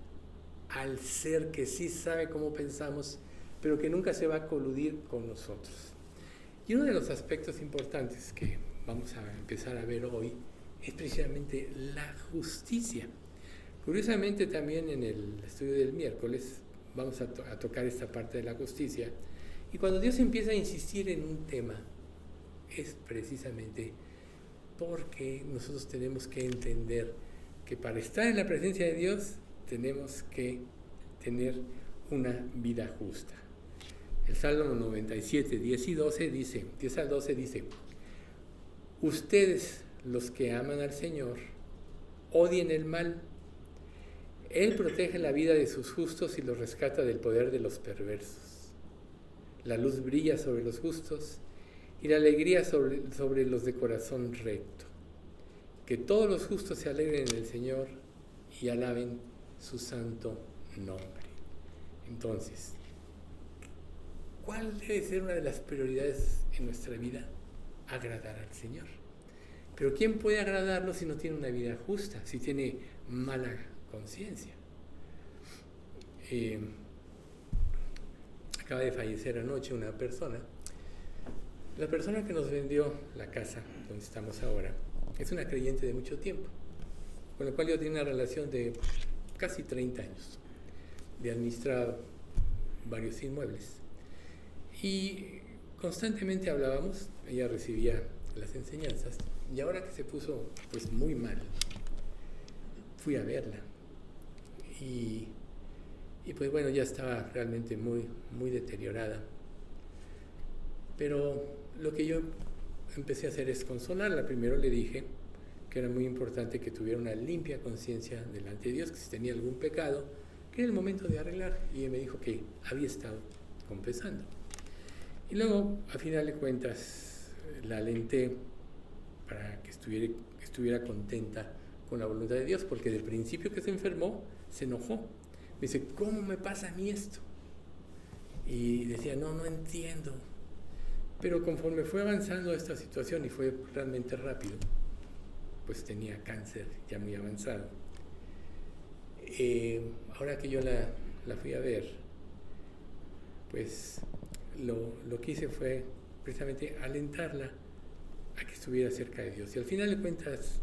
al ser que sí sabe cómo pensamos, pero que nunca se va a coludir con nosotros. Y uno de los aspectos importantes que vamos a empezar a ver hoy es precisamente la justicia. Curiosamente, también en el estudio del miércoles vamos a tocar esta parte de la justicia, y cuando Dios empieza a insistir en un tema es precisamente porque nosotros tenemos que entender que para estar en la presencia de Dios tenemos que tener una vida justa. El Salmo 97, 10 y 12 dice, 10 al 12 dice: ustedes, los que aman al Señor, odien el mal. Él protege la vida de sus justos y los rescata del poder de los perversos. La luz brilla sobre los justos y la alegría sobre los de corazón recto. Que todos los justos se alegren en el Señor y alaben su santo nombre. Entonces, ¿cuál debe ser una de las prioridades en nuestra vida? Agradar al Señor. Pero ¿quién puede agradarlo si no tiene una vida justa, si tiene mala conciencia? Acaba de fallecer anoche una persona. La persona que nos vendió la casa donde estamos ahora es una creyente de mucho tiempo, con la cual yo tengo una relación de casi 30 años, de administrar varios inmuebles. Y constantemente hablábamos, ella recibía las enseñanzas, y ahora que se puso pues muy mal, fui a verla. Y pues bueno, ya estaba realmente muy, muy deteriorada. Pero lo que yo empecé a hacer es consolarla. Primero le dije que era muy importante que tuviera una limpia conciencia delante de Dios, que si tenía algún pecado, que era el momento de arreglar. Y ella me dijo que había estado confesando. Y luego, a final de cuentas, la alenté para que estuviera contenta con la voluntad de Dios, porque del principio que se enfermó, se enojó. Me dice, ¿cómo me pasa a mí esto? Y decía, no entiendo. Pero conforme fue avanzando esta situación, y fue realmente rápido, pues tenía cáncer ya muy avanzado. Ahora que yo la fui a ver, pues lo que hice fue precisamente alentarla a que estuviera cerca de Dios. Y al final de cuentas,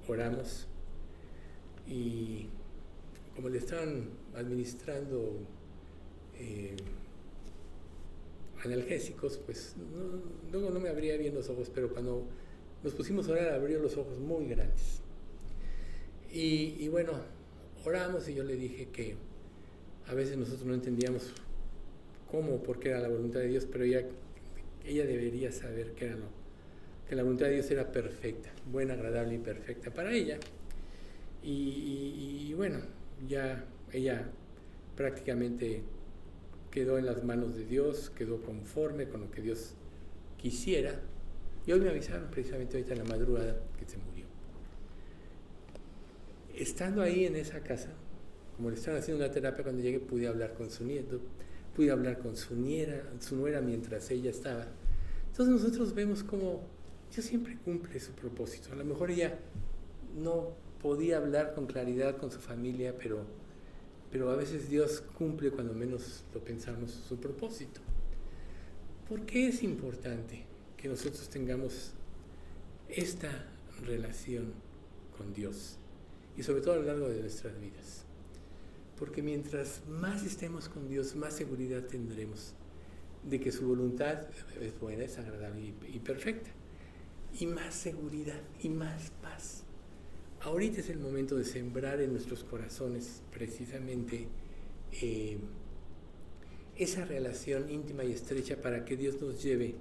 oramos, y como le estaban administrando analgésicos, pues luego no me abría bien los ojos, pero cuando nos pusimos a orar, abrió los ojos muy grandes. Y bueno, oramos, y yo le dije que a veces nosotros no entendíamos cómo, porque era la voluntad de Dios, pero ella debería saber que la voluntad de Dios era perfecta, buena, agradable y perfecta para ella. Y bueno, ya ella prácticamente quedó en las manos de Dios, quedó conforme con lo que Dios quisiera. Y hoy me avisaron precisamente ahorita en la madrugada que se murió. Estando ahí en esa casa, como le estaban haciendo una terapia, cuando llegué pude hablar con su nieto, pude hablar con su nuera mientras ella estaba. Entonces nosotros vemos cómo Dios siempre cumple su propósito. A lo mejor ella no podía hablar con claridad con su familia, pero a veces Dios cumple cuando menos lo pensamos su propósito. ¿Por qué es importante que nosotros tengamos esta relación con Dios? Y sobre todo a lo largo de nuestras vidas. Porque mientras más estemos con Dios, más seguridad tendremos de que su voluntad es buena, es agradable y perfecta. Y más seguridad y más paz. Ahorita es el momento de sembrar en nuestros corazones precisamente esa relación íntima y estrecha para que Dios nos lleve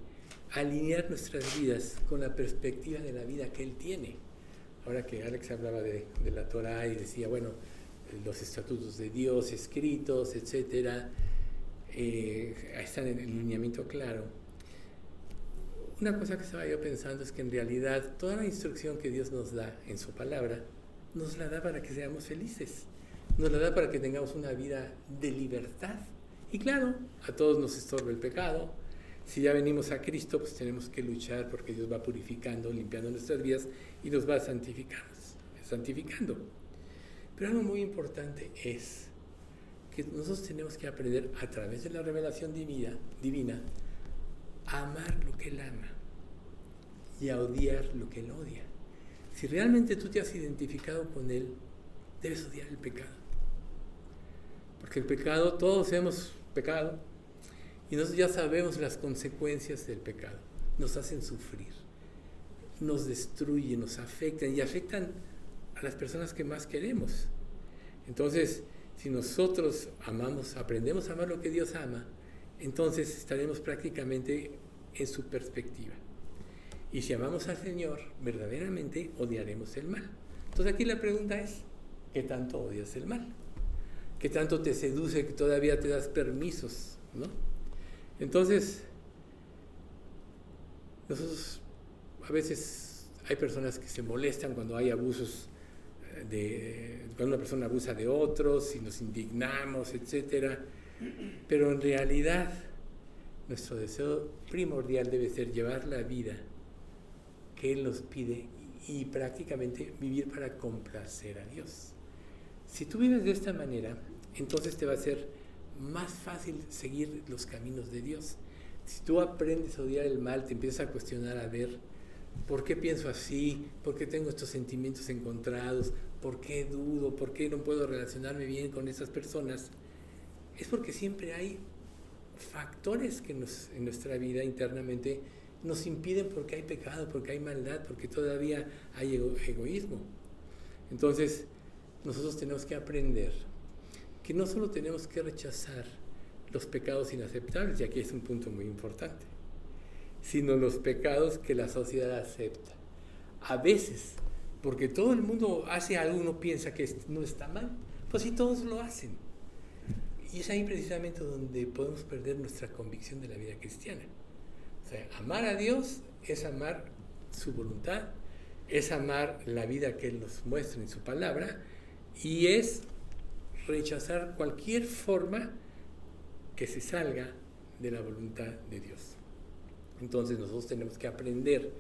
a alinear nuestras vidas con la perspectiva de la vida que Él tiene. Ahora que Alex hablaba de la Torah y decía, bueno, los estatutos de Dios escritos, etcétera, están en el lineamiento claro. Una cosa que estaba yo pensando es que en realidad toda la instrucción que Dios nos da en su palabra, nos la da para que seamos felices, nos la da para que tengamos una vida de libertad. Y claro, a todos nos estorba el pecado. Si ya venimos a Cristo, pues tenemos que luchar porque Dios va purificando, limpiando nuestras vidas y nos va santificando. Pero algo muy importante es que nosotros tenemos que aprender a través de la revelación divina a amar lo que Él ama y a odiar lo que Él odia. Si realmente tú te has identificado con Él, debes odiar el pecado. Porque el pecado, todos hemos pecado y nosotros ya sabemos las consecuencias del pecado. Nos hacen sufrir, nos destruyen, nos afectan y afectan a las personas que más queremos. Entonces, si nosotros aprendemos a amar lo que Dios ama, entonces estaremos prácticamente en su perspectiva. Y si amamos al Señor, verdaderamente odiaremos el mal. Entonces aquí la pregunta es, ¿qué tanto odias el mal? ¿Qué tanto te seduce que todavía te das permisos, ¿no? Entonces, nosotros a veces hay personas que se molestan cuando hay abusos, cuando una persona abusa de otros y nos indignamos, etcétera. Pero en realidad nuestro deseo primordial debe ser llevar la vida que Él nos pide y prácticamente vivir para complacer a Dios. Si tú vives de esta manera, entonces te va a ser más fácil seguir los caminos de Dios. Si tú aprendes a odiar el mal, te empiezas a cuestionar, a ver, ¿por qué pienso así? ¿Por qué tengo estos sentimientos encontrados? ¿Por qué dudo? ¿Por qué no puedo relacionarme bien con esas personas? Es porque siempre hay factores que en nuestra vida internamente nos impiden, porque hay pecado, porque hay maldad, porque todavía hay egoísmo. Entonces, nosotros tenemos que aprender que no solo tenemos que rechazar los pecados inaceptables, y aquí es un punto muy importante, sino los pecados que la sociedad acepta. A veces, porque todo el mundo hace algo, uno piensa que no está mal, pues sí, todos lo hacen. Y es ahí precisamente donde podemos perder nuestra convicción de la vida cristiana. O sea, amar a Dios es amar su voluntad, es amar la vida que Él nos muestra en su palabra, y es rechazar cualquier forma que se salga de la voluntad de Dios. Entonces nosotros tenemos que aprender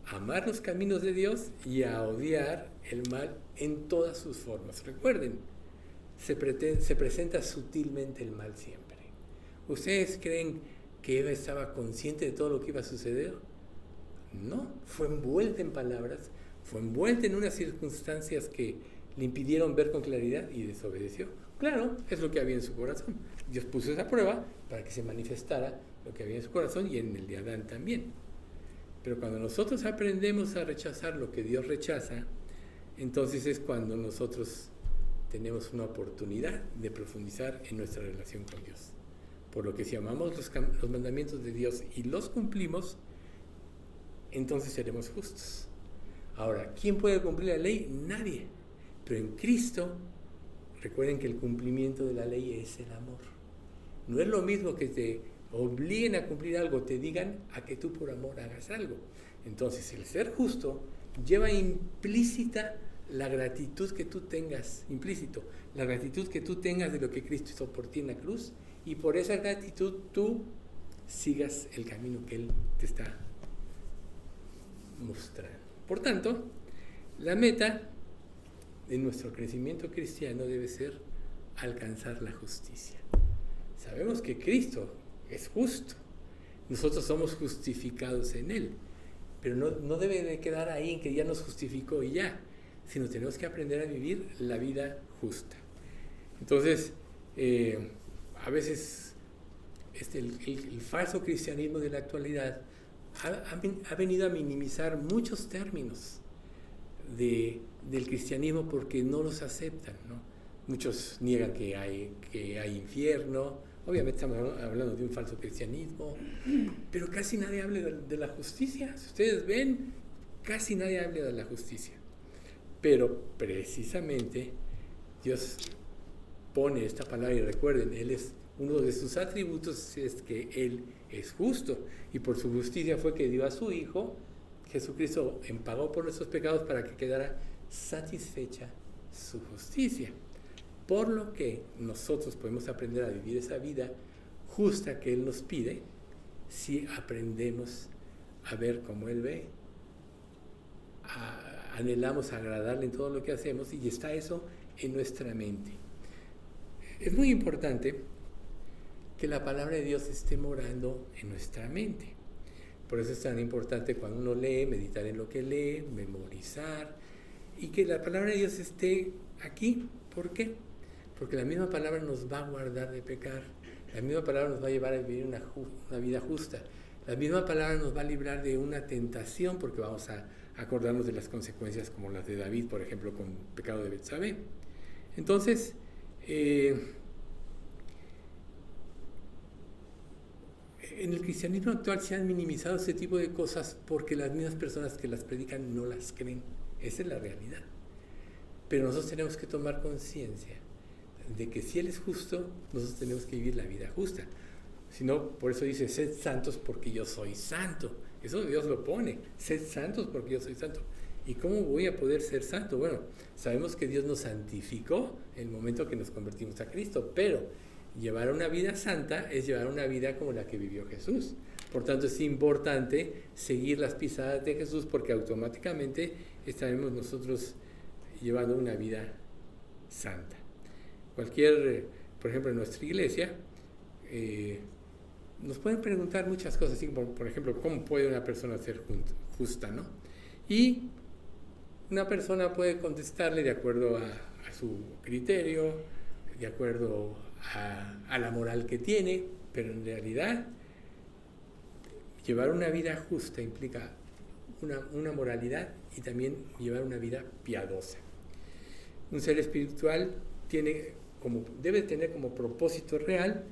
a amar los caminos de Dios y a odiar el mal en todas sus formas. Recuerden, se presenta sutilmente el mal siempre. ¿Ustedes creen que Eva estaba consciente de todo lo que iba a suceder? No, fue envuelta en palabras, fue envuelta en unas circunstancias que le impidieron ver con claridad y desobedeció. Claro, es lo que había en su corazón. Dios puso esa prueba para que se manifestara lo que había en su corazón y en el de Adán también. Pero cuando nosotros aprendemos a rechazar lo que Dios rechaza, entonces es cuando nosotros tenemos una oportunidad de profundizar en nuestra relación con Dios. Por lo que si amamos los mandamientos de Dios y los cumplimos, entonces seremos justos. Ahora, ¿quién puede cumplir la ley? Nadie. Pero en Cristo, recuerden que el cumplimiento de la ley es el amor. No es lo mismo que te obliguen a cumplir algo, te digan a que tú por amor hagas algo. Entonces, el ser justo lleva implícita la gratitud que tú tengas, implícito, la gratitud que tú tengas de lo que Cristo hizo por ti en la cruz, y por esa gratitud tú sigas el camino que Él te está mostrando. Por tanto, la meta de nuestro crecimiento cristiano debe ser alcanzar la justicia. Sabemos que Cristo es justo, nosotros somos justificados en Él, pero no debe de quedar ahí en que ya nos justificó y ya, sino tenemos que aprender a vivir la vida justa. Entonces, a veces el falso cristianismo de la actualidad ha venido a minimizar muchos términos del cristianismo porque no los aceptan, ¿no? Muchos niegan que hay infierno. Obviamente estamos hablando de un falso cristianismo, pero casi nadie habla de la justicia. Si ustedes ven, casi nadie habla de la justicia. Pero precisamente Dios pone esta palabra, y recuerden, uno de sus atributos es que Él es justo, y por su justicia fue que dio a su Hijo, Jesucristo, pagó por nuestros pecados para que quedara satisfecha su justicia. Por lo que nosotros podemos aprender a vivir esa vida justa que Él nos pide si aprendemos a ver como Él ve, anhelamos agradarle en todo lo que hacemos, y está eso en nuestra mente. Es muy importante que la palabra de Dios esté morando en nuestra mente. Por eso es tan importante cuando uno lee, meditar en lo que lee, memorizar, y que la palabra de Dios esté aquí. ¿Por qué? Porque la misma palabra nos va a guardar de pecar, la misma palabra nos va a llevar a vivir una vida justa, la misma palabra nos va a librar de una tentación, porque vamos a acordarnos de las consecuencias como las de David, por ejemplo, con el pecado de Betsabé. Entonces, en el cristianismo actual se han minimizado ese tipo de cosas porque las mismas personas que las predican no las creen. Esa es la realidad. Pero nosotros tenemos que tomar conciencia de que si Él es justo, nosotros tenemos que vivir la vida justa. Si no, por eso dice, sed santos porque yo soy santo. Eso Dios lo pone, sed santos porque yo soy santo. ¿Y cómo voy a poder ser santo? Bueno, sabemos que Dios nos santificó en el momento que nos convertimos a Cristo, pero llevar una vida santa es llevar una vida como la que vivió Jesús. Por tanto, es importante seguir las pisadas de Jesús, porque automáticamente estaremos nosotros llevando una vida santa. Por ejemplo, en nuestra iglesia, nos pueden preguntar muchas cosas, así como, por ejemplo, ¿cómo puede una persona ser justa, ¿no? Y una persona puede contestarle de acuerdo a su criterio, de acuerdo a la moral que tiene, pero en realidad llevar una vida justa implica una moralidad y también llevar una vida piadosa. Un ser espiritual debe tener como propósito real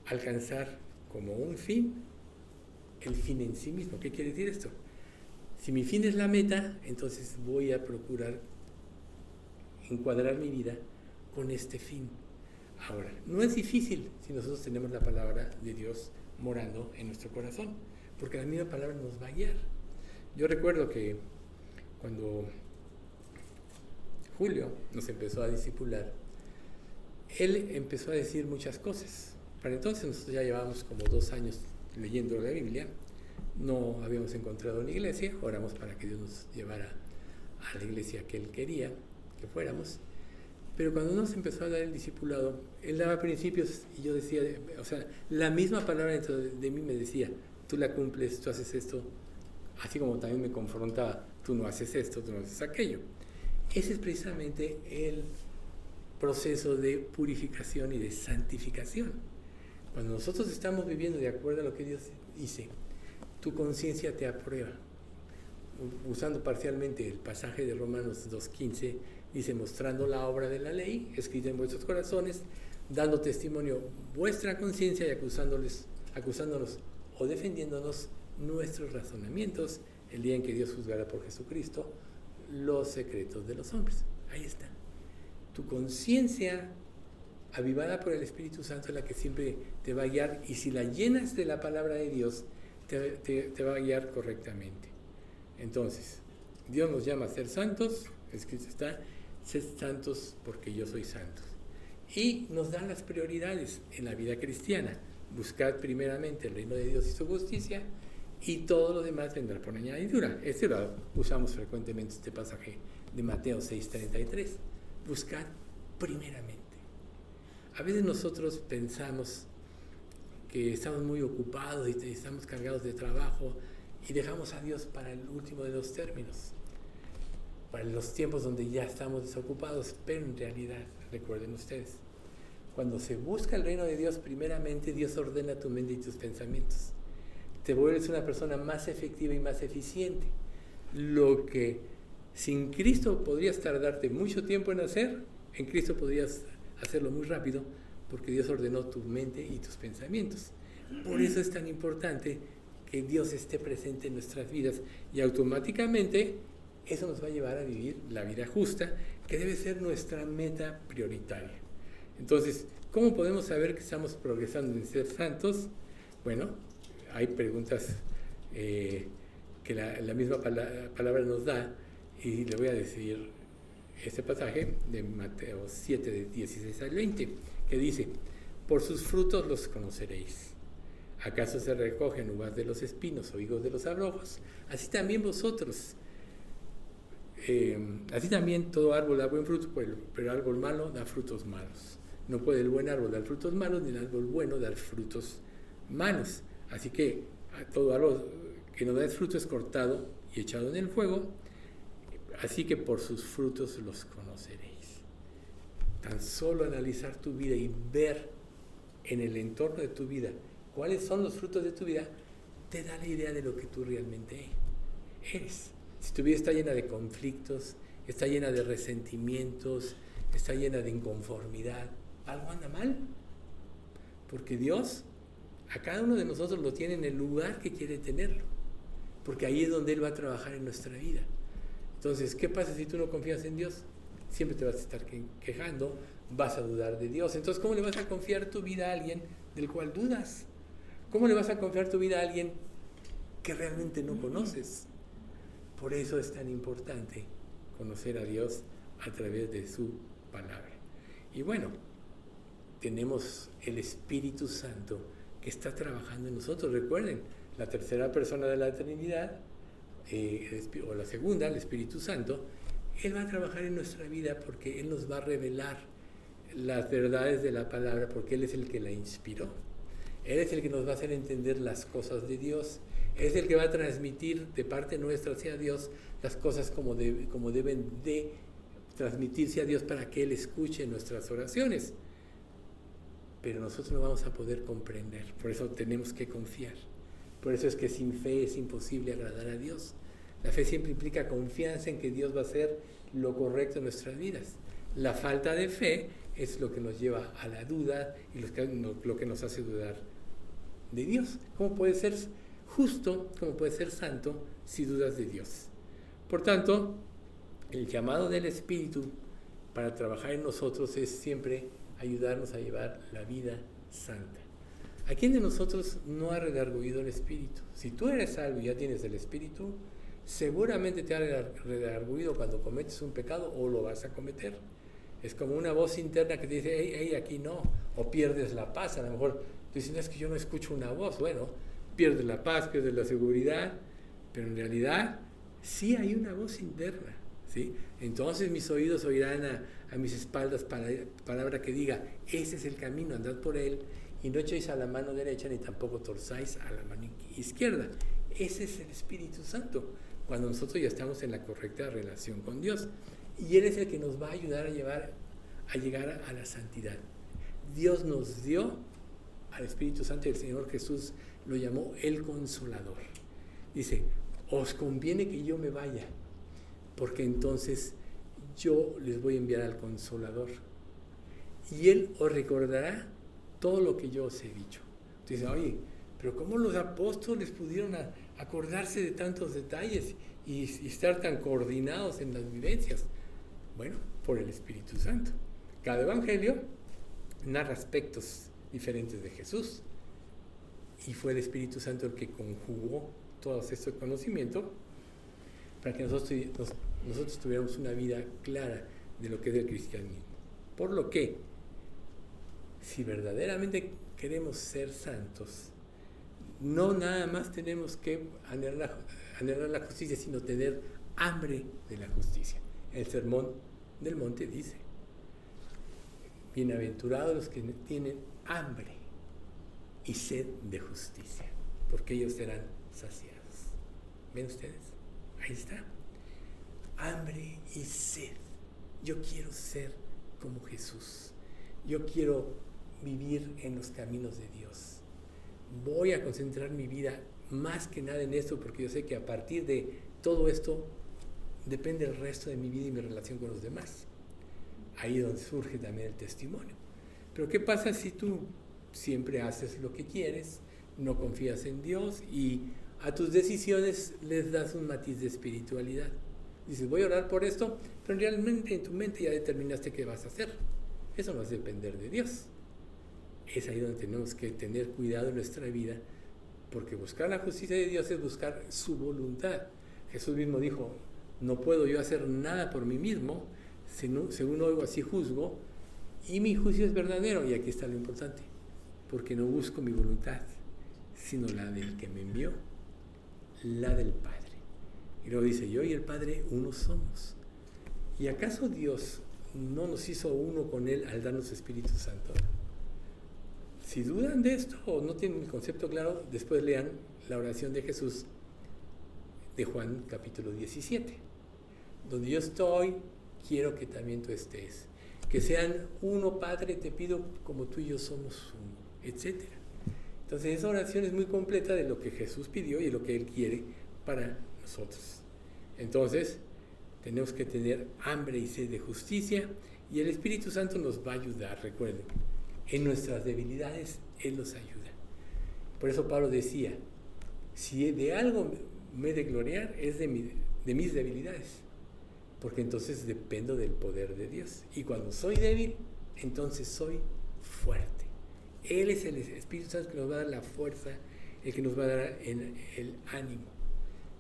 alcanzar como un fin el fin en sí mismo. ¿Qué quiere decir esto? Si mi fin es la meta, entonces voy a procurar encuadrar mi vida con este fin. Ahora, no es difícil si nosotros tenemos la palabra de Dios morando en nuestro corazón, porque la misma palabra nos va a guiar. Yo recuerdo que cuando Julio nos empezó a discipular, él empezó a decir muchas cosas. Para entonces nosotros ya llevábamos como 2 años leyendo la Biblia, no habíamos encontrado una iglesia, oramos para que Dios nos llevara a la iglesia que Él quería que fuéramos, pero cuando nos empezó a dar el discipulado, Él daba principios y yo decía, o sea, la misma palabra dentro de mí me decía, tú la cumples, tú haces esto, así como también me confrontaba, tú no haces esto, tú no haces aquello. Ese es precisamente el proceso de purificación y de santificación. Cuando nosotros estamos viviendo de acuerdo a lo que Dios dice, tu conciencia te aprueba. Usando parcialmente el pasaje de Romanos 2:15, dice, mostrando la obra de la ley, escrita en vuestros corazones, dando testimonio vuestra conciencia y acusándonos o defendiéndonos nuestros razonamientos, el día en que Dios juzgará por Jesucristo los secretos de los hombres. Ahí está. Tu conciencia avivada por el Espíritu Santo, es la que siempre te va a guiar, y si la llenas de la palabra de Dios, te va a guiar correctamente. Entonces, Dios nos llama a ser santos, escrito está, sed santos porque yo soy santo. Y nos da las prioridades en la vida cristiana. Buscad primeramente el reino de Dios y su justicia, y todo lo demás vendrá por añadidura. Lo usamos frecuentemente, este pasaje de Mateo 6:33. Buscad primeramente. A veces nosotros pensamos que estamos muy ocupados y estamos cargados de trabajo y dejamos a Dios para el último de los términos, para los tiempos donde ya estamos desocupados. Pero en realidad, recuerden ustedes, cuando se busca el reino de Dios, primeramente Dios ordena tu mente y tus pensamientos. Te vuelves una persona más efectiva y más eficiente. Lo que sin Cristo podrías tardarte mucho tiempo en hacer, en Cristo podrías hacerlo muy rápido, porque Dios ordenó tu mente y tus pensamientos. Por eso es tan importante que Dios esté presente en nuestras vidas, y automáticamente eso nos va a llevar a vivir la vida justa, que debe ser nuestra meta prioritaria. Entonces, ¿cómo podemos saber que estamos progresando en ser santos? Bueno, hay preguntas que la misma palabra nos da, y le voy a decir este pasaje de Mateo 7, de 16 al 20, que dice: por sus frutos los conoceréis. ¿Acaso se recogen uvas de los espinos o higos de los abrojos? Así también vosotros. Así también todo árbol da buen fruto, pero árbol malo da frutos malos. No puede el buen árbol dar frutos malos, ni el árbol bueno dar frutos malos. Así que todo árbol que no da fruto es cortado y echado en el fuego. Así que por sus frutos los conoceréis. Tan solo analizar tu vida y ver en el entorno de tu vida cuáles son los frutos de tu vida, te da la idea de lo que tú realmente eres. Si tu vida está llena de conflictos, está llena de resentimientos, está llena de inconformidad, algo anda mal. Porque Dios a cada uno de nosotros lo tiene en el lugar que quiere tenerlo. Porque ahí es donde Él va a trabajar en nuestra vida. Entonces, ¿qué pasa si tú no confías en Dios? Siempre te vas a estar quejando, vas a dudar de Dios. Entonces, ¿cómo le vas a confiar tu vida a alguien del cual dudas? ¿Cómo le vas a confiar tu vida a alguien que realmente no conoces? Por eso es tan importante conocer a Dios a través de su palabra. Y bueno, tenemos el Espíritu Santo que está trabajando en nosotros. Recuerden, la tercera persona de la Trinidad, o la segunda, el Espíritu Santo, Él va a trabajar en nuestra vida porque Él nos va a revelar las verdades de la palabra, porque Él es el que la inspiró. Él es el que nos va a hacer entender las cosas de Dios. Él es el que va a transmitir de parte nuestra hacia Dios las cosas como deben de transmitirse a Dios, para que Él escuche nuestras oraciones. Pero nosotros no vamos a poder comprender, por eso tenemos que confiar. Por eso es que sin fe es imposible agradar a Dios. La fe siempre implica confianza en que Dios va a hacer lo correcto en nuestras vidas. La falta de fe es lo que nos lleva a la duda y lo que nos hace dudar de Dios. ¿Cómo puede ser justo, cómo puede ser santo si dudas de Dios? Por tanto, el llamado del Espíritu para trabajar en nosotros es siempre ayudarnos a llevar la vida santa. ¿A quién de nosotros no ha redarguido el Espíritu? Si tú eres salvo y ya tienes el Espíritu, seguramente te ha redarguido cuando cometes un pecado o lo vas a cometer. Es como una voz interna que te dice: hey, aquí no, o pierdes la paz. A lo mejor tú dices: no, es que yo no escucho una voz. Bueno, pierdes la paz, pierdes la seguridad, pero en realidad sí hay una voz interna, ¿sí? Entonces mis oídos oirán a mis espaldas palabra que diga: ese es el camino, andad por él, y no echéis a la mano derecha ni tampoco torzáis a la mano izquierda. Ese es el Espíritu Santo, cuando nosotros ya estamos en la correcta relación con Dios, y Él es el que nos va a ayudar a llegar a la santidad. Dios nos dio al Espíritu Santo, y el Señor Jesús lo llamó el Consolador. Dice: os conviene que yo me vaya, porque entonces yo les voy a enviar al Consolador, y Él os recordará todo lo que yo os he dicho. Entonces, oye, pero ¿cómo los apóstoles pudieron acordarse de tantos detalles y estar tan coordinados en las vivencias? Bueno, por el Espíritu Santo. Cada evangelio narra aspectos diferentes de Jesús. Y fue el Espíritu Santo el que conjugó todo ese conocimiento para que nosotros tuviéramos una vida clara de lo que es el cristianismo. Por lo que, si verdaderamente queremos ser santos, no nada más tenemos que anhelar la justicia, sino tener hambre de la justicia. El Sermón del Monte dice: bienaventurados los que tienen hambre y sed de justicia, porque ellos serán saciados. ¿Ven ustedes? Ahí está. Hambre y sed. Yo quiero ser como Jesús. Yo quiero vivir en los caminos de Dios. Voy a concentrar mi vida más que nada en esto, porque yo sé que a partir de todo esto depende el resto de mi vida y mi relación con los demás. Ahí es donde surge también el testimonio. Pero ¿qué pasa si tú siempre haces lo que quieres, no confías en Dios y a tus decisiones les das un matiz de espiritualidad? Dices, voy a orar por esto, pero realmente en tu mente ya determinaste qué vas a hacer. Eso no es depender de Dios. Es ahí donde tenemos que tener cuidado en nuestra vida, porque buscar la justicia de Dios es buscar su voluntad. Jesús mismo dijo: no puedo yo hacer nada por mí mismo, según oigo así juzgo, y mi juicio es verdadero. Y aquí está lo importante: porque no busco mi voluntad, sino la del que me envió, la del Padre. Y luego dice: yo y el Padre uno somos. ¿Y acaso Dios no nos hizo uno con Él al darnos Espíritu Santo? Si dudan de esto o no tienen el concepto claro, después lean la oración de Jesús de Juan capítulo 17. Donde yo estoy, quiero que también tú estés. Que sean uno, Padre, te pido como tú y yo somos uno, etc. Entonces esa oración es muy completa de lo que Jesús pidió y de lo que Él quiere para nosotros. Entonces tenemos que tener hambre y sed de justicia, y el Espíritu Santo nos va a ayudar. Recuerden, en nuestras debilidades Él nos ayuda. Por eso Pablo decía: si de algo me he de gloriar es de mis debilidades, porque entonces dependo del poder de Dios, y cuando soy débil, entonces soy fuerte. Él es el Espíritu Santo que nos va a dar la fuerza, el que nos va a dar el ánimo.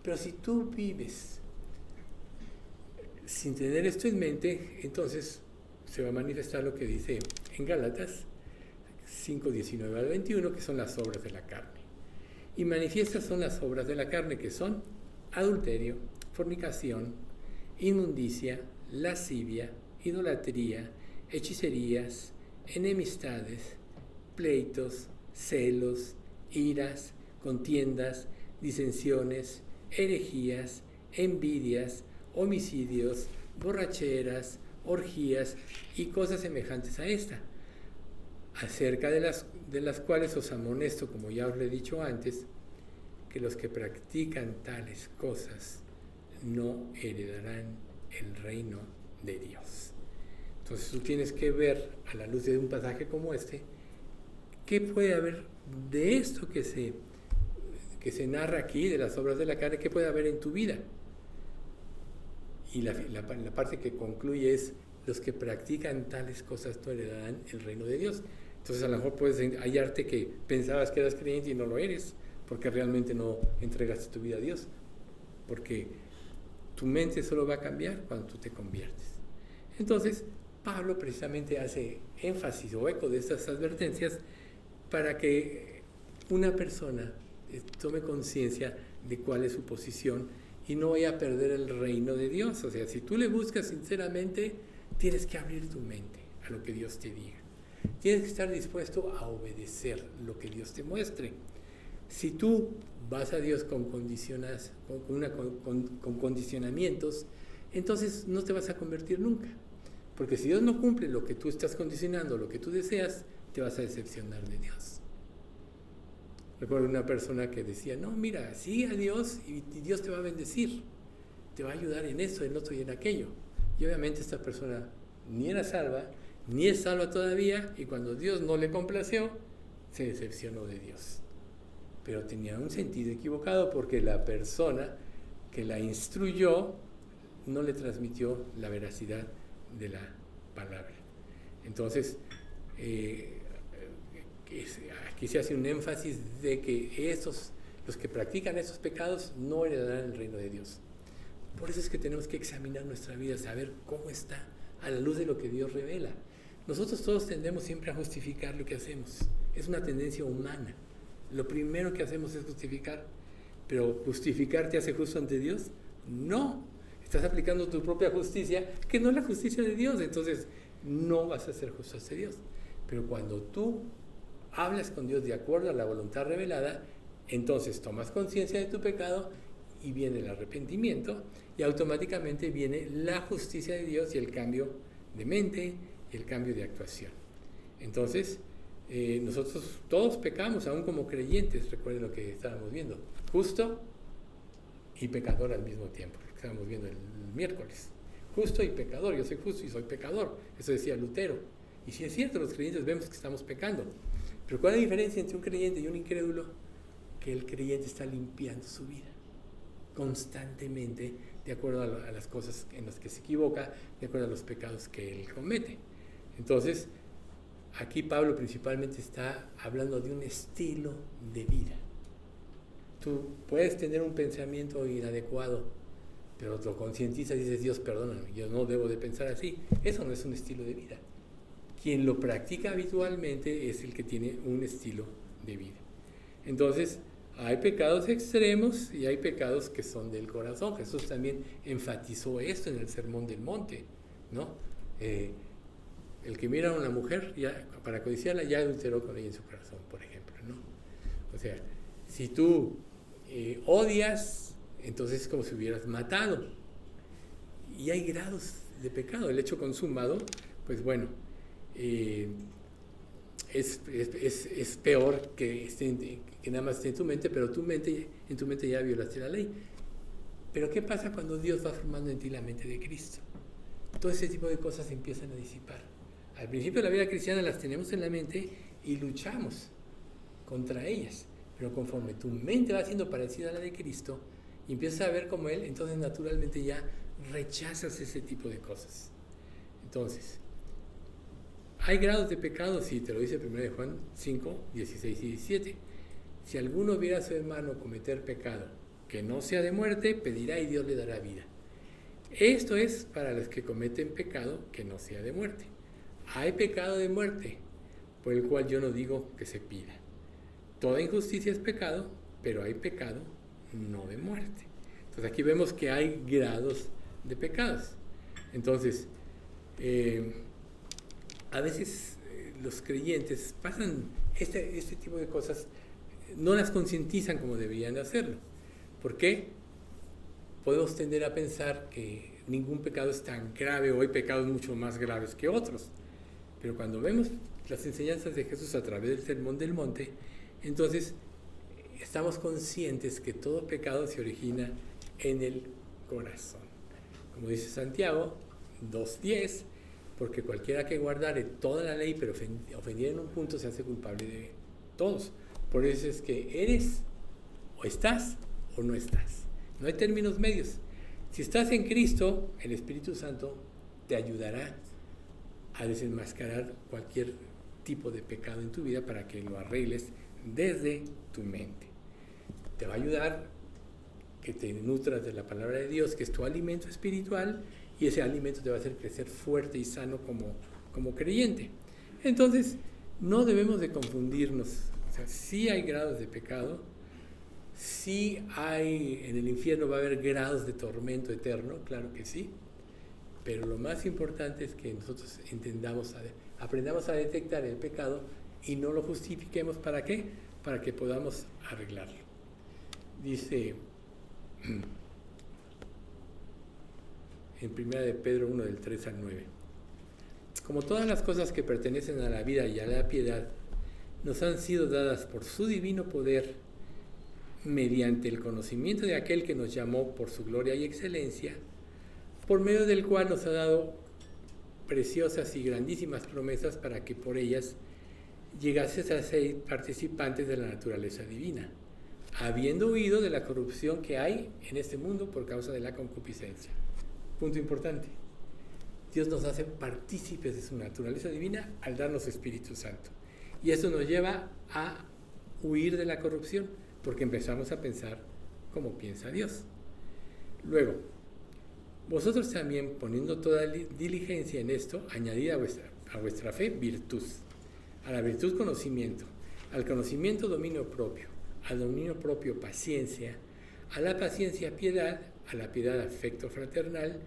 Pero si tú vives sin tener esto en mente, entonces se va a manifestar lo que dice en Gálatas 5:19 al 21, que son las obras de la carne. Y manifiestas son las obras de la carne, que son adulterio, fornicación, inmundicia, lascivia, idolatría, hechicerías, enemistades, pleitos, celos, iras, contiendas, disensiones, herejías, envidias, homicidios, borracheras, orgías y cosas semejantes a esta, acerca de las cuales os amonesto, como ya os lo he dicho antes, que los que practican tales cosas no heredarán el reino de Dios. Entonces tú tienes que ver, a la luz de un pasaje como este, qué puede haber de esto que se narra aquí, de las obras de la carne, qué puede haber en tu vida. Y la parte que concluye es: los que practican tales cosas no heredarán el reino de Dios. Entonces a lo mejor puedes hallarte que pensabas que eras creyente y no lo eres, porque realmente no entregaste tu vida a Dios, porque tu mente solo va a cambiar cuando tú te conviertes. Entonces Pablo precisamente hace énfasis o eco de estas advertencias para que una persona tome conciencia de cuál es su posición y no vaya a perder el reino de Dios. O sea, si tú le buscas sinceramente, tienes que abrir tu mente a lo que Dios te diga. Tienes que estar dispuesto a obedecer lo que Dios te muestre. Si tú vas a Dios con condicionamientos, entonces no te vas a convertir nunca. Porque si Dios no cumple lo que tú estás condicionando, lo que tú deseas, te vas a decepcionar de Dios. Recuerdo una persona que decía: no, mira, sigue a Dios y Dios te va a bendecir, te va a ayudar en eso, en otro y en aquello. Y obviamente esta persona ni era salva, ni es salva todavía, y cuando Dios no le complació, se decepcionó de Dios. Pero tenía un sentido equivocado, porque la persona que la instruyó no le transmitió la veracidad de la palabra. Entonces, aquí se hace un énfasis de que los que practican esos pecados no heredarán el reino de Dios. Por eso es que tenemos que examinar nuestra vida, saber cómo está a la luz de lo que Dios revela. Nosotros todos tendemos siempre a justificar lo que hacemos. Es una tendencia humana. Lo primero que hacemos es justificar. ¿Pero justificar te hace justo ante Dios? No. Estás aplicando tu propia justicia, que no es la justicia de Dios. Entonces, no vas a ser justo ante Dios. Pero cuando tú hablas con Dios de acuerdo a la voluntad revelada, entonces tomas conciencia de tu pecado y viene el arrepentimiento y automáticamente viene la justicia de Dios y el cambio de mente y el cambio de actuación. Entonces, nosotros todos pecamos, aún como creyentes. Recuerden lo que estábamos viendo: justo y pecador al mismo tiempo, lo que estábamos viendo el miércoles. Justo y pecador, yo soy justo y soy pecador, eso decía Lutero. Y si es cierto, los creyentes vemos que estamos pecando. Pero ¿cuál es la diferencia entre un creyente y un incrédulo? Que el creyente está limpiando su vida constantemente, de acuerdo a las cosas en las que se equivoca, de acuerdo a los pecados que él comete. Entonces, aquí Pablo principalmente está hablando de un estilo de vida. Tú puedes tener un pensamiento inadecuado, pero lo concientizas y dices: Dios, perdóname, yo no debo de pensar así. Eso no es un estilo de vida. Quien lo practica habitualmente es el que tiene un estilo de vida. Entonces, hay pecados extremos y hay pecados que son del corazón. Jesús también enfatizó esto en el Sermón del Monte, ¿no? El que mira a una mujer para codiciarla ya adulteró con ella en su corazón, por ejemplo, ¿no? O sea, si tú odias, entonces es como si hubieras matado. Y hay grados de pecado. El hecho consumado, pues bueno, es peor que nada más esté en tu mente, pero en tu mente ya violaste la ley. Pero ¿qué pasa cuando Dios va formando en ti la mente de Cristo? Todo ese tipo de cosas se empiezan a disipar. Al principio de la vida cristiana las tenemos en la mente y luchamos contra ellas, pero conforme tu mente va siendo parecida a la de Cristo y empiezas a ver como Él, entonces naturalmente ya rechazas ese tipo de cosas. Entonces, hay grados de pecado, sí, te lo dice 1 Juan 5, 16 y 17. Si alguno viera a su hermano cometer pecado que no sea de muerte, pedirá y Dios le dará vida. Esto es para los que cometen pecado que no sea de muerte. Hay pecado de muerte, por el cual yo no digo que se pida. Toda injusticia es pecado, pero hay pecado no de muerte. Entonces aquí vemos que hay grados de pecados. Entonces, a veces los creyentes pasan este tipo de cosas, no las concientizan como deberían de hacerlo. ¿Por qué? Podemos tender a pensar que ningún pecado es tan grave o hay pecados mucho más graves que otros. Pero cuando vemos las enseñanzas de Jesús a través del Sermón del Monte, entonces estamos conscientes que todo pecado se origina en el corazón. Como dice Santiago 2:10, porque cualquiera que guardare toda la ley pero ofendiera en un punto se hace culpable de todos. Por eso es que eres o estás o no estás. No hay términos medios. Si estás en Cristo, el Espíritu Santo te ayudará a desenmascarar cualquier tipo de pecado en tu vida para que lo arregles desde tu mente. Te va a ayudar que te nutras de la palabra de Dios, que es tu alimento espiritual, y ese alimento te va a hacer crecer fuerte y sano como creyente. Entonces, no debemos de confundirnos. O sea, sí hay grados de pecado, sí hay, en el infierno va a haber grados de tormento eterno, claro que sí, pero lo más importante es que nosotros aprendamos a detectar el pecado y no lo justifiquemos. ¿Para qué? Para que podamos arreglarlo. Dice en 1 de Pedro 1, del 3 al 9. Como todas las cosas que pertenecen a la vida y a la piedad, nos han sido dadas por su divino poder, mediante el conocimiento de aquel que nos llamó por su gloria y excelencia, por medio del cual nos ha dado preciosas y grandísimas promesas para que por ellas llegases a ser participantes de la naturaleza divina, habiendo huido de la corrupción que hay en este mundo por causa de la concupiscencia. Punto importante. Dios nos hace partícipes de su naturaleza divina al darnos su Espíritu Santo. Y eso nos lleva a huir de la corrupción, porque empezamos a pensar como piensa Dios. Luego, vosotros también, poniendo toda diligencia en esto, añadid a vuestra fe virtud, a la virtud conocimiento, al conocimiento dominio propio, al dominio propio paciencia, a la paciencia piedad, a la piedad afecto fraternal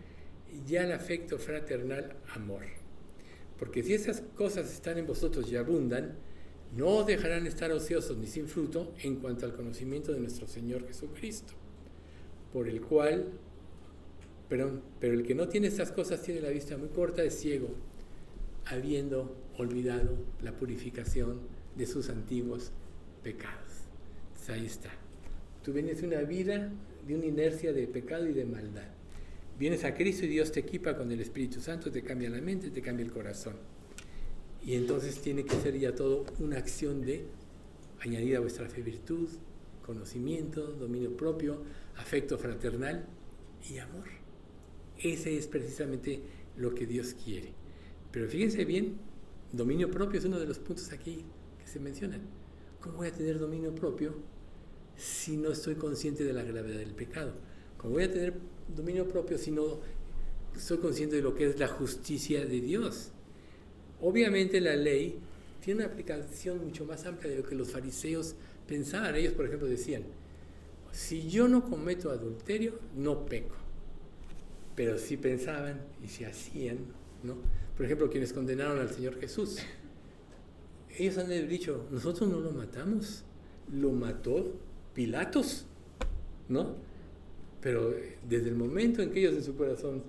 y al afecto fraternal amor. Porque si esas cosas están en vosotros y abundan, no os dejarán estar ociosos ni sin fruto en cuanto al conocimiento de nuestro Señor Jesucristo, pero el que no tiene estas cosas tiene la vista muy corta, es ciego, habiendo olvidado la purificación de sus antiguos pecados. Entonces ahí está. Tú vienes de una vida, de una inercia de pecado y de maldad. Vienes a Cristo y Dios te equipa con el Espíritu Santo, te cambia la mente, te cambia el corazón. Y entonces tiene que ser ya todo una acción de añadir a vuestra fe virtud, conocimiento, dominio propio, afecto fraternal y amor. Ese es precisamente lo que Dios quiere. Pero fíjense bien, dominio propio es uno de los puntos aquí que se mencionan. ¿Cómo voy a tener dominio propio si no estoy consciente de la gravedad del pecado? ¿Cómo voy a tener dominio propio si no soy consciente de lo que es la justicia de Dios? Obviamente la ley tiene una aplicación mucho más amplia de lo que los fariseos pensaban. Ellos, por ejemplo, decían, si yo no cometo adulterio, no peco. Pero sí pensaban y se hacían, ¿no? Por ejemplo, quienes condenaron al Señor Jesús, ellos han dicho, nosotros no lo matamos, lo mató Pilatos, ¿no? Pero desde el momento en que ellos en su corazón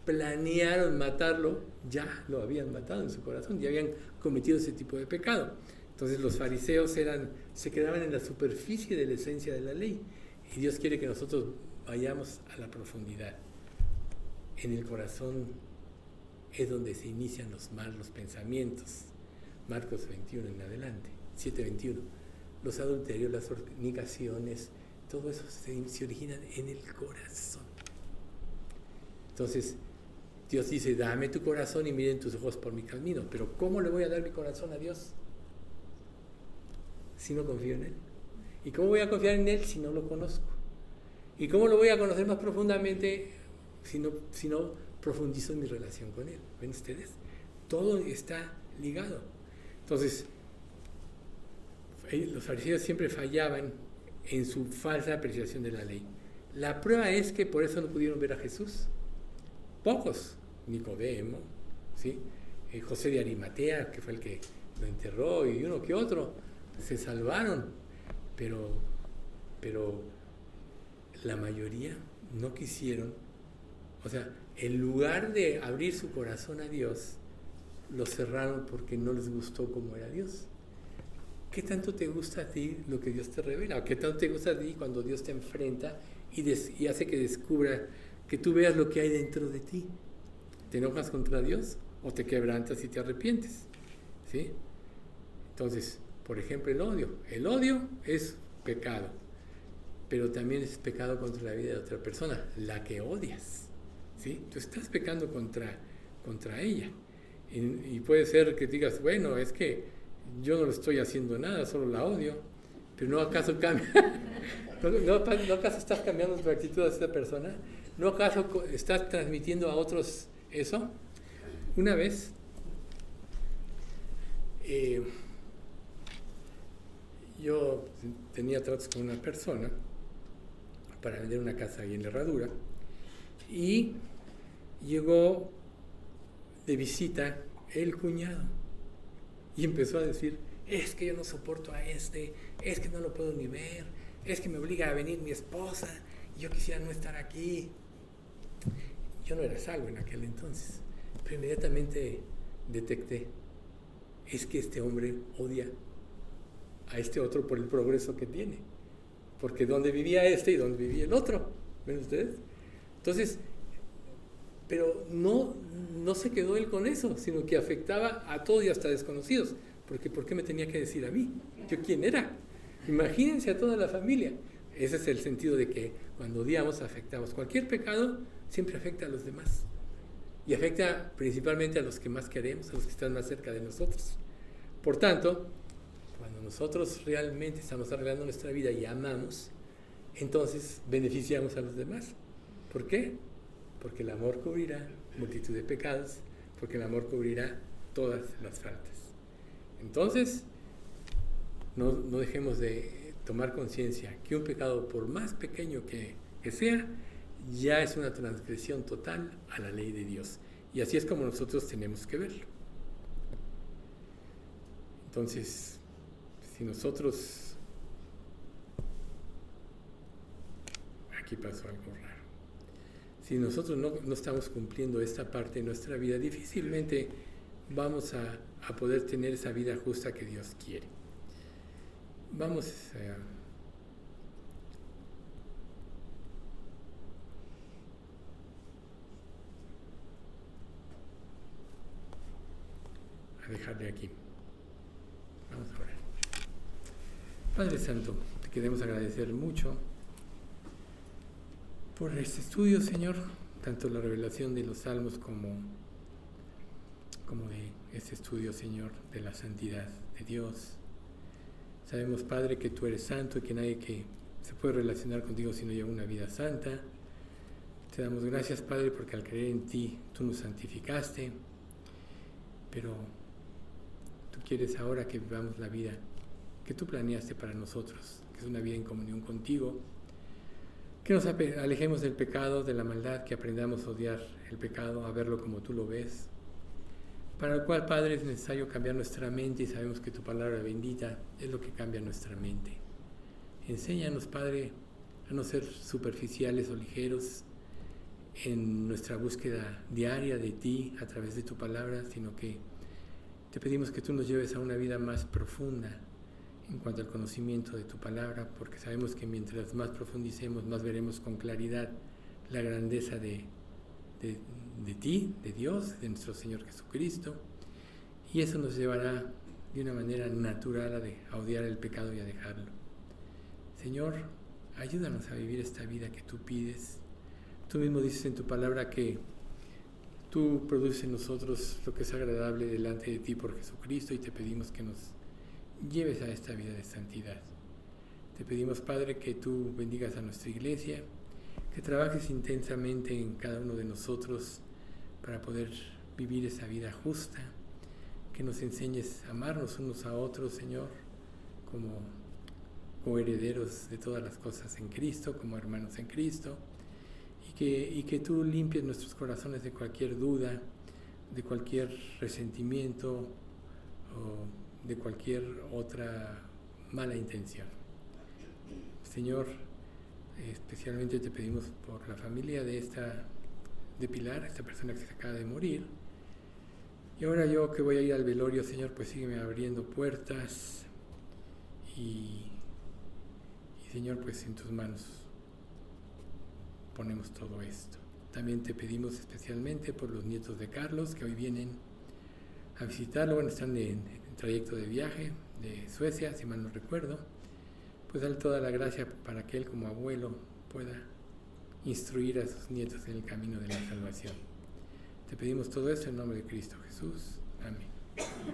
planearon matarlo, ya lo habían matado en su corazón, ya habían cometido ese tipo de pecado. Entonces los fariseos se quedaban en la superficie de la esencia de la ley, y Dios quiere que nosotros vayamos a la profundidad. En el corazón es donde se inician los malos pensamientos. Marcos 21 en adelante, 7:21. Los adulterios, las fornicaciones, todo eso se origina en el corazón. Entonces, Dios dice, dame tu corazón y miren tus ojos por mi camino. Pero ¿cómo le voy a dar mi corazón a Dios si no confío en Él? ¿Y cómo voy a confiar en Él si no lo conozco? ¿Y cómo lo voy a conocer más profundamente si no profundizo en mi relación con Él? ¿Ven ustedes? Todo está ligado. Entonces, los fariseos siempre fallaban en su falsa apreciación de la ley. La prueba es que por eso no pudieron ver a Jesús. Pocos, Nicodemo, ¿sí? José de Arimatea, que fue el que lo enterró, y uno que otro, se salvaron, pero la mayoría no quisieron. O sea, en lugar de abrir su corazón a Dios, lo cerraron porque no les gustó cómo era Dios. ¿Qué tanto te gusta a ti lo que Dios te revela? ¿O qué tanto te gusta a ti cuando Dios te enfrenta y hace que descubra, que tú veas lo que hay dentro de ti? ¿Te enojas contra Dios o te quebrantas y te arrepientes? ¿Sí? Entonces, por ejemplo, el odio. El odio es pecado, pero también es pecado contra la vida de otra persona, la que odias. ¿Sí? Tú estás pecando contra ella. Y puede ser que digas, bueno, es que yo no le estoy haciendo nada, solo la odio. Pero ¿no acaso cambia? ¿No acaso estás cambiando tu actitud a esa persona? ¿No acaso estás transmitiendo a otros eso? Una vez, yo tenía tratos con una persona para vender una casa ahí en la Herradura, y llegó de visita el cuñado y empezó a decir, es que yo no soporto a este, es que no lo puedo ni ver, es que me obliga a venir mi esposa y yo quisiera no estar aquí. Yo no era salvo en aquel entonces, pero inmediatamente detecté, es que este hombre odia a este otro por el progreso que tiene, porque donde vivía este y donde vivía el otro, ¿ven ustedes? Entonces, pero no se quedó él con eso, sino que afectaba a todos y hasta desconocidos, porque ¿por qué me tenía que decir a mí? ¿Yo quién era? Imagínense a toda la familia. Ese es el sentido de que cuando odiamos, afectamos. Cualquier pecado siempre afecta a los demás. y afecta principalmente a los que más queremos, a los que están más cerca de nosotros. Por tanto, cuando nosotros realmente estamos arreglando nuestra vida y amamos, entonces beneficiamos a los demás. ¿Por qué? Porque el amor cubrirá multitud de pecados, porque el amor cubrirá todas las faltas. Entonces, no dejemos de tomar conciencia que un pecado, por más pequeño que sea, ya es una transgresión total a la ley de Dios. Y así es como nosotros tenemos que verlo. Entonces, si nosotros... Aquí pasó algo raro. Si nosotros no estamos cumpliendo esta parte de nuestra vida, difícilmente vamos a poder tener esa vida justa que Dios quiere. Vamos a dejarle aquí. Vamos a orar. Padre Santo, te queremos agradecer mucho por este estudio, Señor, tanto la revelación de los salmos como de este estudio, Señor, de la santidad de Dios. Sabemos, Padre, que tú eres santo y que nadie que se puede relacionar contigo si no lleva una vida santa. Te damos gracias, Padre, porque al creer en ti, tú nos santificaste, pero tú quieres ahora que vivamos la vida que tú planeaste para nosotros, que es una vida en comunión contigo, que nos alejemos del pecado, de la maldad, que aprendamos a odiar el pecado, a verlo como tú lo ves, para el cual, Padre, es necesario cambiar nuestra mente y sabemos que tu palabra bendita es lo que cambia nuestra mente. Enséñanos, Padre, a no ser superficiales o ligeros en nuestra búsqueda diaria de ti a través de tu palabra, sino que te pedimos que tú nos lleves a una vida más profunda en cuanto al conocimiento de tu palabra, porque sabemos que mientras más profundicemos, más veremos con claridad la grandeza de ti, de Dios, de nuestro Señor Jesucristo, y eso nos llevará de una manera natural a odiar el pecado y a dejarlo. Señor, ayúdanos a vivir esta vida que tú pides. Tú mismo dices en tu palabra que tú produces en nosotros lo que es agradable delante de ti por Jesucristo, y te pedimos que nos lleves a esta vida de santidad. Te pedimos, Padre, que tú bendigas a nuestra iglesia, que trabajes intensamente en cada uno de nosotros para poder vivir esa vida justa, que nos enseñes a amarnos unos a otros, Señor, como herederos de todas las cosas en Cristo, como hermanos en Cristo, y que tú limpies nuestros corazones de cualquier duda, de cualquier resentimiento o de cualquier otra mala intención. Señor, especialmente te pedimos por la familia de Pilar, esta persona que se acaba de morir. Y ahora yo que voy a ir al velorio, Señor, pues sígueme abriendo puertas y Señor, pues en tus manos ponemos todo esto. También te pedimos especialmente por los nietos de Carlos que hoy vienen a visitarlo. Bueno, están en trayecto de viaje de Suecia, si mal no recuerdo. Pues dale toda la gracia para que él como abuelo pueda instruir a sus nietos en el camino de la salvación. Te pedimos todo esto en nombre de Cristo Jesús. Amén.